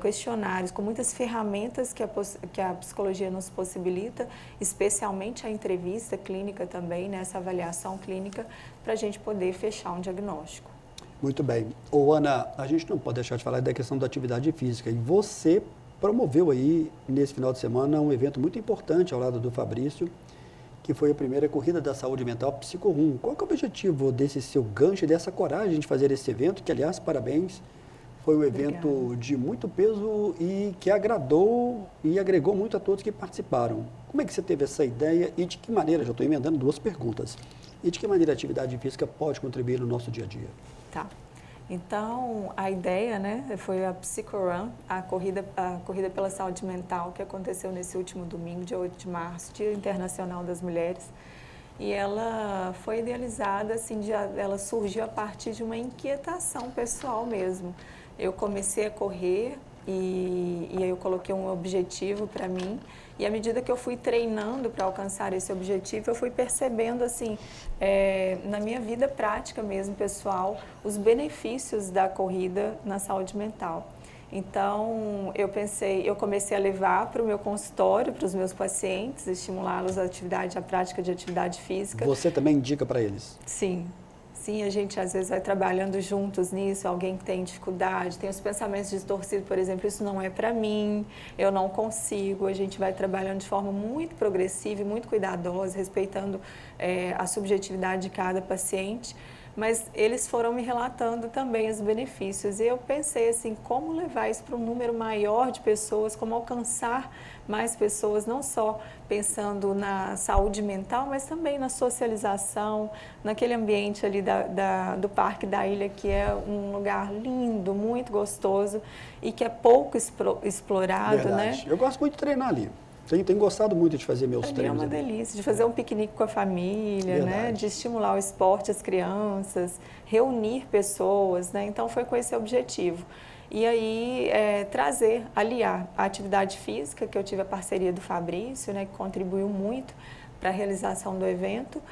questionários, com muitas ferramentas que a psicologia nos possibilita, especialmente a entrevista clínica também, né, essa avaliação clínica, para a gente poder fechar um diagnóstico. Muito bem. Ana, a gente não pode deixar de falar da questão da atividade física. E você promoveu aí, nesse final de semana, um evento muito importante ao lado do Fabrício, que foi a primeira corrida da saúde mental Psicorum. Qual que é o objetivo desse seu gancho e dessa coragem de fazer esse evento, que, aliás, parabéns, foi um evento Obrigada. De muito peso e que agradou e agregou muito a todos que participaram. Como é que você teve essa ideia e de que maneira, já estou emendando duas perguntas, e de que maneira a atividade física pode contribuir no nosso dia a dia? Tá. Então, a ideia, né, foi a Psicorun, a corrida pela saúde mental, que aconteceu nesse último domingo, dia 8 de março, Dia Internacional das Mulheres. E ela foi idealizada, assim, ela surgiu a partir de uma inquietação pessoal mesmo. Eu comecei a correr e aí eu coloquei um objetivo para mim. E à medida que eu fui treinando para alcançar esse objetivo, eu fui percebendo, assim, na minha vida prática mesmo, pessoal, os benefícios da corrida na saúde mental. Então, eu comecei a levar para o meu consultório, para os meus pacientes, estimulá-los à prática de atividade física. Você também indica para eles? Sim, Sim, a gente às vezes vai trabalhando juntos nisso, alguém que tem dificuldade, tem os pensamentos distorcidos, por exemplo, isso não é para mim, eu não consigo, a gente vai trabalhando de forma muito progressiva e muito cuidadosa, respeitando a subjetividade de cada paciente, mas eles foram me relatando também os benefícios e eu pensei assim, como levar isso para um número maior de pessoas, como alcançar mais pessoas, não só pensando na saúde mental, mas também na socialização, naquele ambiente ali do Parque da Ilha, que é um lugar lindo, muito gostoso e que é pouco explorado, Verdade. né? Eu gosto muito de treinar ali. Tenho gostado muito de fazer meus Ali treinos. é uma delícia, de fazer um piquenique com a família, né? De estimular o esporte às crianças, reunir pessoas, né? Então foi com esse objetivo. E aí aliar a atividade física, que eu tive a parceria do Fabrício, né? Que contribuiu muito para a realização do evento,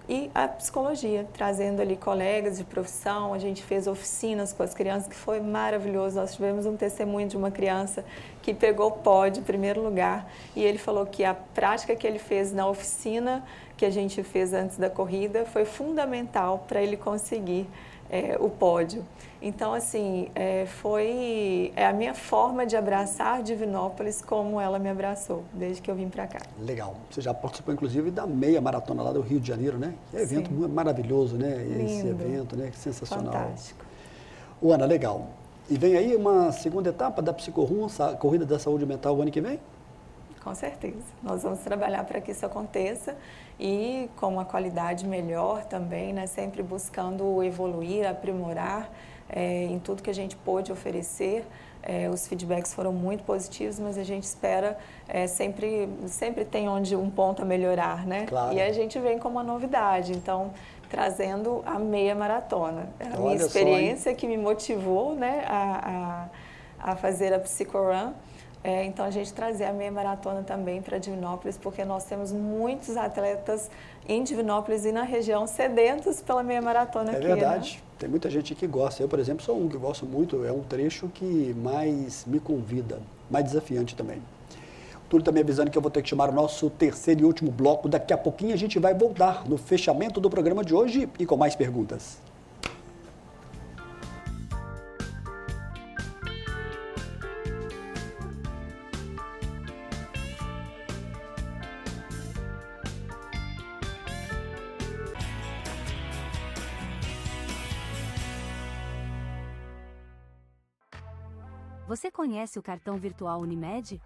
e a psicologia, trazendo ali colegas de profissão. A gente fez oficinas com as crianças, que foi maravilhoso. Nós tivemos um testemunho de uma criança que pegou o pódio em primeiro lugar e ele falou que a prática que ele fez na oficina que a gente fez antes da corrida foi fundamental para ele conseguir o pódio. Então, assim, foi a minha forma de abraçar Divinópolis como ela me abraçou, desde que eu vim para cá. Legal. Você já participou, inclusive, da meia maratona lá do Rio de Janeiro, né? Que é evento maravilhoso, né? Lindo. Esse evento, né? Que sensacional. Fantástico. Ana, legal. E vem aí uma segunda etapa da Psicorum, a Corrida da Saúde Mental, o ano que vem? Com certeza. Nós vamos trabalhar para que isso aconteça e com uma qualidade melhor também, né? Sempre buscando evoluir, aprimorar em tudo que a gente pôde oferecer. Os feedbacks foram muito positivos, mas a gente espera sempre tem um ponto a melhorar, né? Claro. E a gente vem com uma novidade, então trazendo a meia maratona. A minha experiência que me motivou, né, a fazer a Psicorun. Então, a gente trazer a meia maratona também para Divinópolis, porque nós temos muitos atletas em Divinópolis e na região sedentos pela meia maratona aqui. É verdade. Né? Tem muita gente que gosta. Eu, por exemplo, sou um que gosto muito. É um trecho que mais me convida, mais desafiante também. Tudo também avisando que eu vou ter que chamar o nosso terceiro e último bloco. Daqui a pouquinho a gente vai voltar no fechamento do programa de hoje e com mais perguntas. Você conhece o cartão virtual Unimed?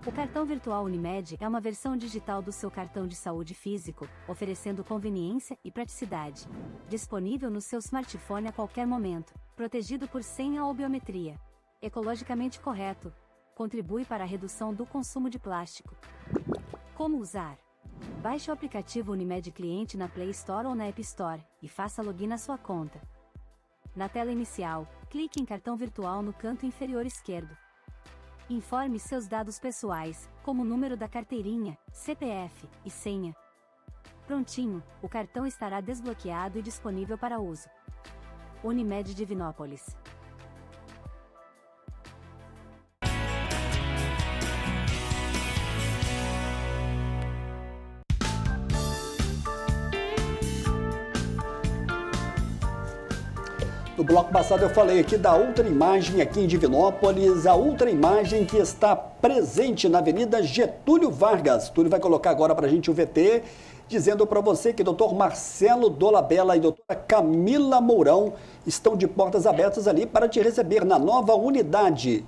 O cartão virtual Unimed é uma versão digital do seu cartão de saúde físico, oferecendo conveniência e praticidade. Disponível no seu smartphone a qualquer momento, protegido por senha ou biometria. Ecologicamente correto. Contribui para a redução do consumo de plástico. Como usar? Baixe o aplicativo Unimed Cliente na Play Store ou na App Store e faça login na sua conta. Na tela inicial, clique em cartão virtual no canto inferior esquerdo. Informe seus dados pessoais, como o número da carteirinha, CPF e senha. Prontinho, o cartão estará desbloqueado e disponível para uso. Unimed Divinópolis. No bloco passado eu falei aqui da Ultra Imagem aqui em Divinópolis, a Ultra Imagem que está presente na Avenida Getúlio Vargas. Túlio vai colocar agora para a gente o VT, dizendo para você que Dr. Marcelo Dolabella e doutora Camila Mourão estão de portas abertas ali para te receber na nova unidade,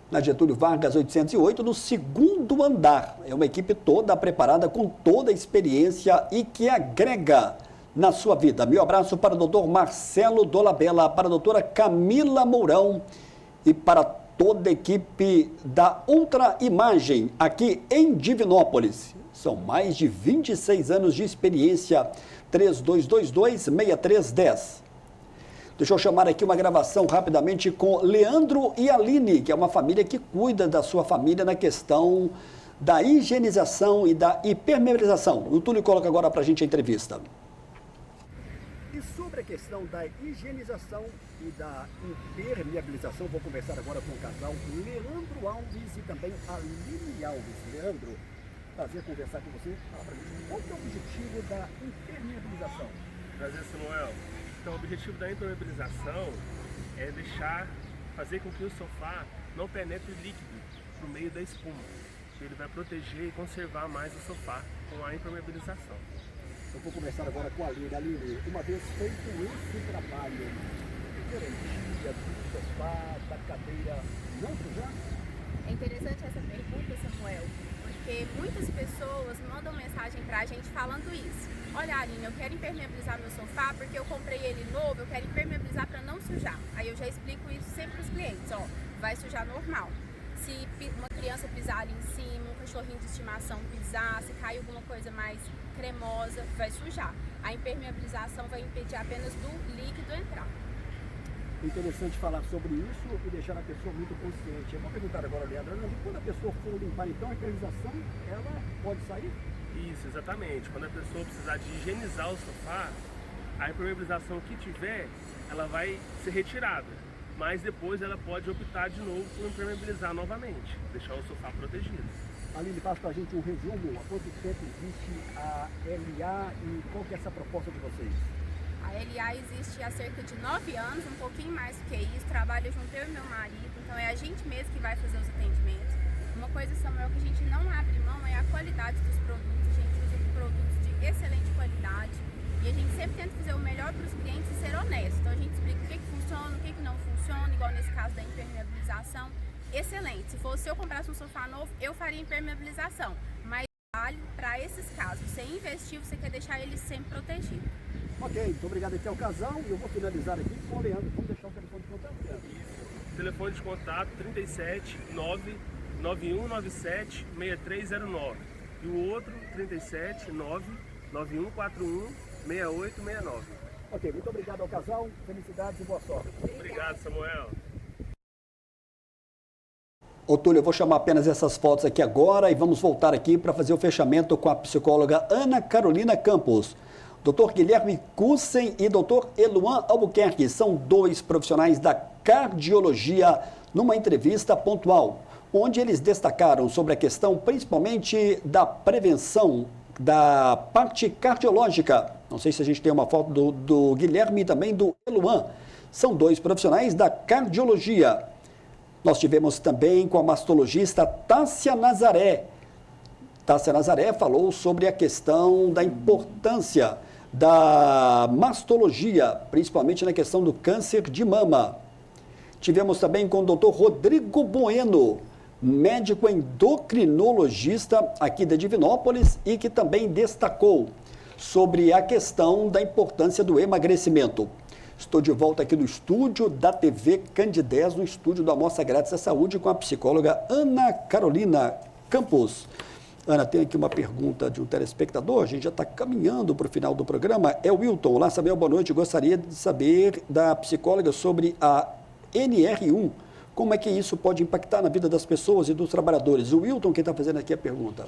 na Getúlio Vargas 808, no segundo andar. É uma equipe toda preparada com toda a experiência e que agrega na sua vida. Meu abraço para o doutor Marcelo Dolabella, para a doutora Camila Mourão e para toda a equipe da Ultra Imagem aqui em Divinópolis. São mais de 26 anos de experiência. 3222-6310. Deixa eu chamar aqui uma gravação rapidamente com Leandro e Aline, que é uma família que cuida da sua família na questão da higienização e da impermeabilização. O Túlio coloca agora para a gente a entrevista. E sobre a questão da higienização e da impermeabilização, vou conversar agora com o casal Leandro Alves e também Aline Alves. Leandro, prazer conversar com você. Fala pra mim, qual que é o objetivo da impermeabilização? Prazer, Samuel. Então, o objetivo da impermeabilização é fazer com que o sofá não penetre líquido no meio da espuma. Ele vai proteger e conservar mais o sofá com a impermeabilização. Eu vou conversar agora com a Aline. Aline, uma vez feito esse trabalho, garantia do sofá, da cadeira, não sujar? É interessante essa pergunta, Samuel, porque muitas pessoas mandam mensagem pra gente falando isso. Olha, Aline, eu quero impermeabilizar meu sofá porque eu comprei ele novo, eu quero impermeabilizar para não sujar. Aí eu já explico isso sempre para os clientes, ó, vai sujar normal. Se uma criança pisar ali em cima, um cachorrinho de estimação pisar, se cair alguma coisa mais cremosa, vai sujar. A impermeabilização vai impedir apenas do líquido entrar. Interessante falar sobre isso e deixar a pessoa muito consciente. Eu vou perguntar agora, Leandro, quando a pessoa for limpar, então a impermeabilização, ela pode sair? Isso, exatamente. Quando a pessoa precisar de higienizar o sofá, a impermeabilização que tiver, ela vai ser retirada. Mas depois ela pode optar de novo por impermeabilizar novamente, deixar o sofá protegido. Aline, faz para a gente um resumo. Há quanto tempo existe a LA e qual que é essa proposta de vocês? A LA existe há cerca de 9 anos, um pouquinho mais do que isso. Trabalha junto eu e meu marido, então é a gente mesmo que vai fazer os atendimentos. Uma coisa, Samuel, que a gente não abre mão é a qualidade dos produtos. A gente usa produtos de excelente qualidade e a gente sempre tenta fazer o melhor para os clientes e ser honesto. Então a gente explica o que funciona, o que não funciona, igual nesse caso da impermeabilização. Excelente. Se fosse eu comprasse um sofá novo, eu faria impermeabilização. Mas vale para esses casos. Você investir, você quer deixar ele sempre protegido. Ok, muito obrigado aqui ao casal e eu vou finalizar aqui com o Leandro. Vamos deixar o telefone de contato, Leandro. Isso. Telefone de contato 37 99197 6309 e o outro 37 99141 6869. Ok, muito obrigado ao casal, felicidades e boa sorte. Obrigado, Samuel. Ô Túlio, eu vou chamar apenas essas fotos aqui agora e vamos voltar aqui para fazer o fechamento com a psicóloga Ana Carolina Campos. Dr. Guilherme Kussen e Dr. Eluan Albuquerque são dois profissionais da cardiologia numa entrevista pontual, onde eles destacaram sobre a questão principalmente da prevenção da parte cardiológica. Não sei se a gente tem uma foto do Guilherme e também do Eluan. São dois profissionais da cardiologia. Nós tivemos também com a mastologista Tássia Nazaré. Tássia Nazaré falou sobre a questão da importância da mastologia, principalmente na questão do câncer de mama. Tivemos também com o Dr. Rodrigo Bueno, médico endocrinologista aqui de Divinópolis e que também destacou sobre a questão da importância do emagrecimento. Estou de volta aqui no estúdio da TV Candidez, no estúdio da Amostra Grátis da Saúde, com a psicóloga Ana Carolina Campos. Ana, tem aqui uma pergunta de um telespectador, a gente já está caminhando para o final do programa. É o Wilton. Olá, Samuel, boa noite. Gostaria de saber da psicóloga sobre a NR1. Como é que isso pode impactar na vida das pessoas e dos trabalhadores? O Wilton que está fazendo aqui a pergunta.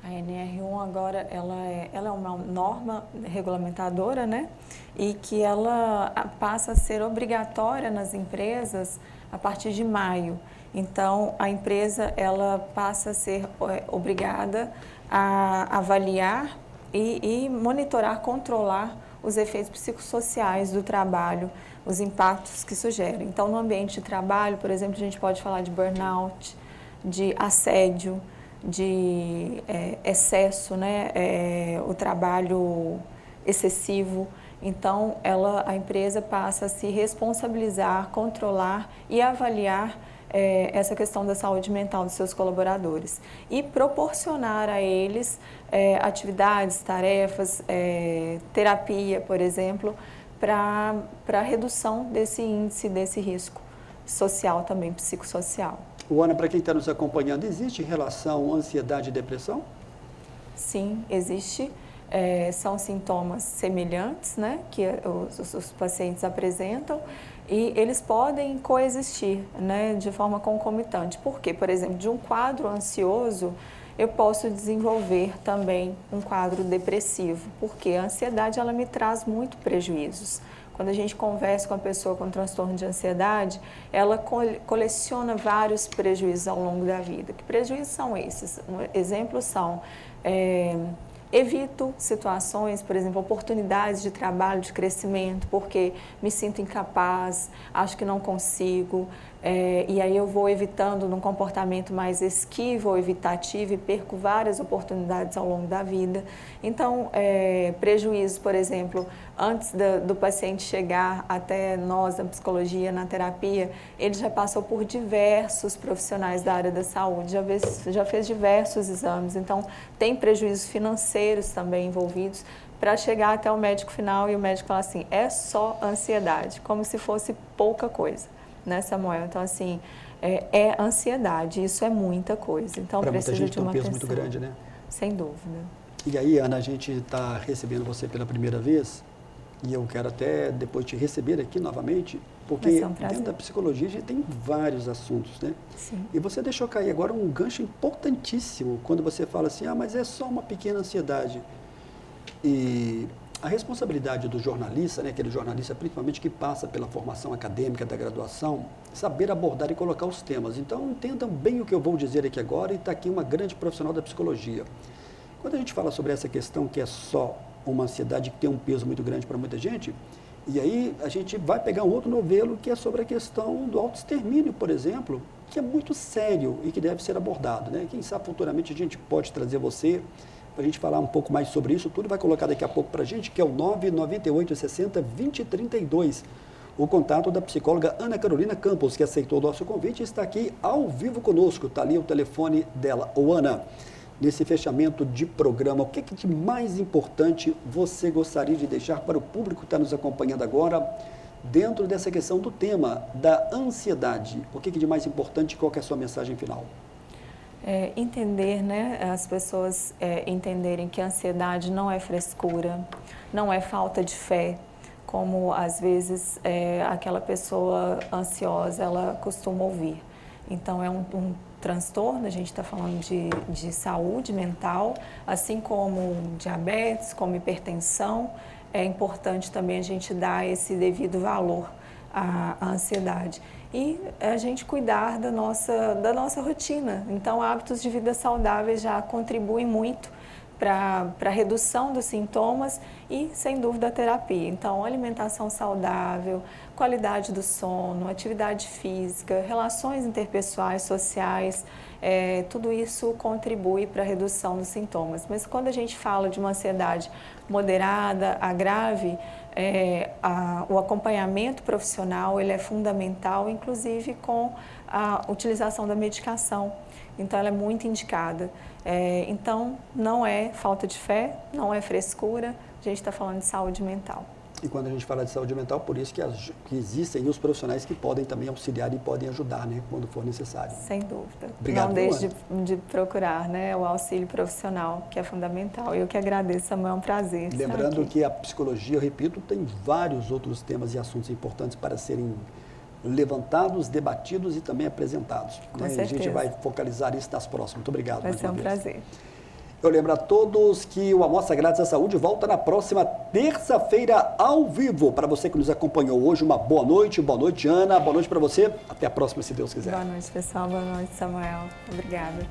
A NR1 agora, ela é uma norma regulamentadora, né? E que ela passa a ser obrigatória nas empresas a partir de maio. Então, a empresa ela passa a ser obrigada a avaliar e monitorar, controlar os efeitos psicossociais do trabalho, os impactos que isso gera. Então, no ambiente de trabalho, por exemplo, a gente pode falar de burnout, de assédio, de excesso, né? O trabalho excessivo. Então, a empresa passa a se responsabilizar, controlar e avaliar essa questão da saúde mental dos seus colaboradores e proporcionar a eles atividades, tarefas, terapia, por exemplo, para redução desse índice, desse risco social também, psicossocial. Ana, para quem está nos acompanhando, existe relação ansiedade e depressão? Sim, existe. São sintomas semelhantes, né, que os pacientes apresentam e eles podem coexistir, né, de forma concomitante. Porque, por exemplo, de um quadro ansioso, eu posso desenvolver também um quadro depressivo, porque a ansiedade ela me traz muito prejuízos. Quando a gente conversa com a pessoa com transtorno de ansiedade, ela coleciona vários prejuízos ao longo da vida. Que prejuízos são esses? Exemplos são evito situações, por exemplo, oportunidades de trabalho, de crescimento, porque me sinto incapaz, acho que não consigo, e aí eu vou evitando num comportamento mais esquivo ou evitativo e perco várias oportunidades ao longo da vida. Então, prejuízos, por exemplo, antes do paciente chegar até nós, na psicologia, na terapia, ele já passou por diversos profissionais da área da saúde, já fez diversos exames, então tem prejuízos financeiros também envolvidos para chegar até o médico final e o médico falar assim, é só ansiedade, como se fosse pouca coisa, né, Samuel? Então, assim, é ansiedade, isso é muita coisa, então pra precisa muita gente de uma tem um peso atenção. muito grande, né? Sem dúvida. E aí, Ana, a gente está recebendo você pela primeira vez e eu quero até depois te receber aqui novamente, porque dentro da psicologia a gente tem vários assuntos, né? Sim. E você deixou cair agora um gancho importantíssimo quando você fala assim, mas é só uma pequena ansiedade. E a responsabilidade do jornalista, né, aquele jornalista principalmente que passa pela formação acadêmica da graduação, saber abordar e colocar os temas. Então, entendam bem o que eu vou dizer aqui agora e está aqui uma grande profissional da psicologia. Quando a gente fala sobre essa questão que é só uma ansiedade que tem um peso muito grande para muita gente, e aí a gente vai pegar um outro novelo que é sobre a questão do autoextermínio, por exemplo, que é muito sério e que deve ser abordado, né? Quem sabe futuramente a gente pode trazer você para a gente falar um pouco mais sobre isso. Tudo vai colocar daqui a pouco para a gente, que é o 99860-2032. O contato da psicóloga Ana Carolina Campos, que aceitou o nosso convite e está aqui ao vivo conosco. Está ali o telefone dela. Ô Ana, nesse fechamento de programa, o que é que de mais importante você gostaria de deixar para o público que está nos acompanhando agora, dentro dessa questão do tema da ansiedade? O que é que de mais importante e qual que é a sua mensagem final? Entender, né, as pessoas entenderem que a ansiedade não é frescura, não é falta de fé, como às vezes aquela pessoa ansiosa ela costuma ouvir. Então é um transtorno, a gente está falando de saúde mental, assim como diabetes, como hipertensão, é importante também a gente dar esse devido valor à ansiedade. E a gente cuidar da nossa rotina. Então, hábitos de vida saudáveis já contribuem muito para a redução dos sintomas e, sem dúvida, a terapia. Então, alimentação saudável, qualidade do sono, atividade física, relações interpessoais, sociais, tudo isso contribui para a redução dos sintomas. Mas quando a gente fala de uma ansiedade moderada a grave, o acompanhamento profissional ele é fundamental, inclusive com a utilização da medicação. Então, ela é muito indicada. Então, não é falta de fé, não é frescura, a gente está falando de saúde mental. E quando a gente fala de saúde mental, por isso que existem os profissionais que podem também auxiliar e podem ajudar, né, quando for necessário. Sem dúvida. Obrigado, não deixe de procurar, né, o auxílio profissional, que é fundamental. Eu que agradeço, Samuel, é um prazer. Lembrando que a psicologia, eu repito, tem vários outros temas e assuntos importantes para serem levantados, debatidos e também apresentados. Com né? certeza. A gente vai focalizar isso nas próximas. Muito obrigado. Vai ser um prazer. Eu lembro a todos que o Amostra Grátis da Saúde volta na próxima terça-feira ao vivo. Para você que nos acompanhou hoje, uma boa noite, Ana, boa noite para você. Até a próxima, se Deus quiser. Boa noite, pessoal. Boa noite, Samuel. Obrigada.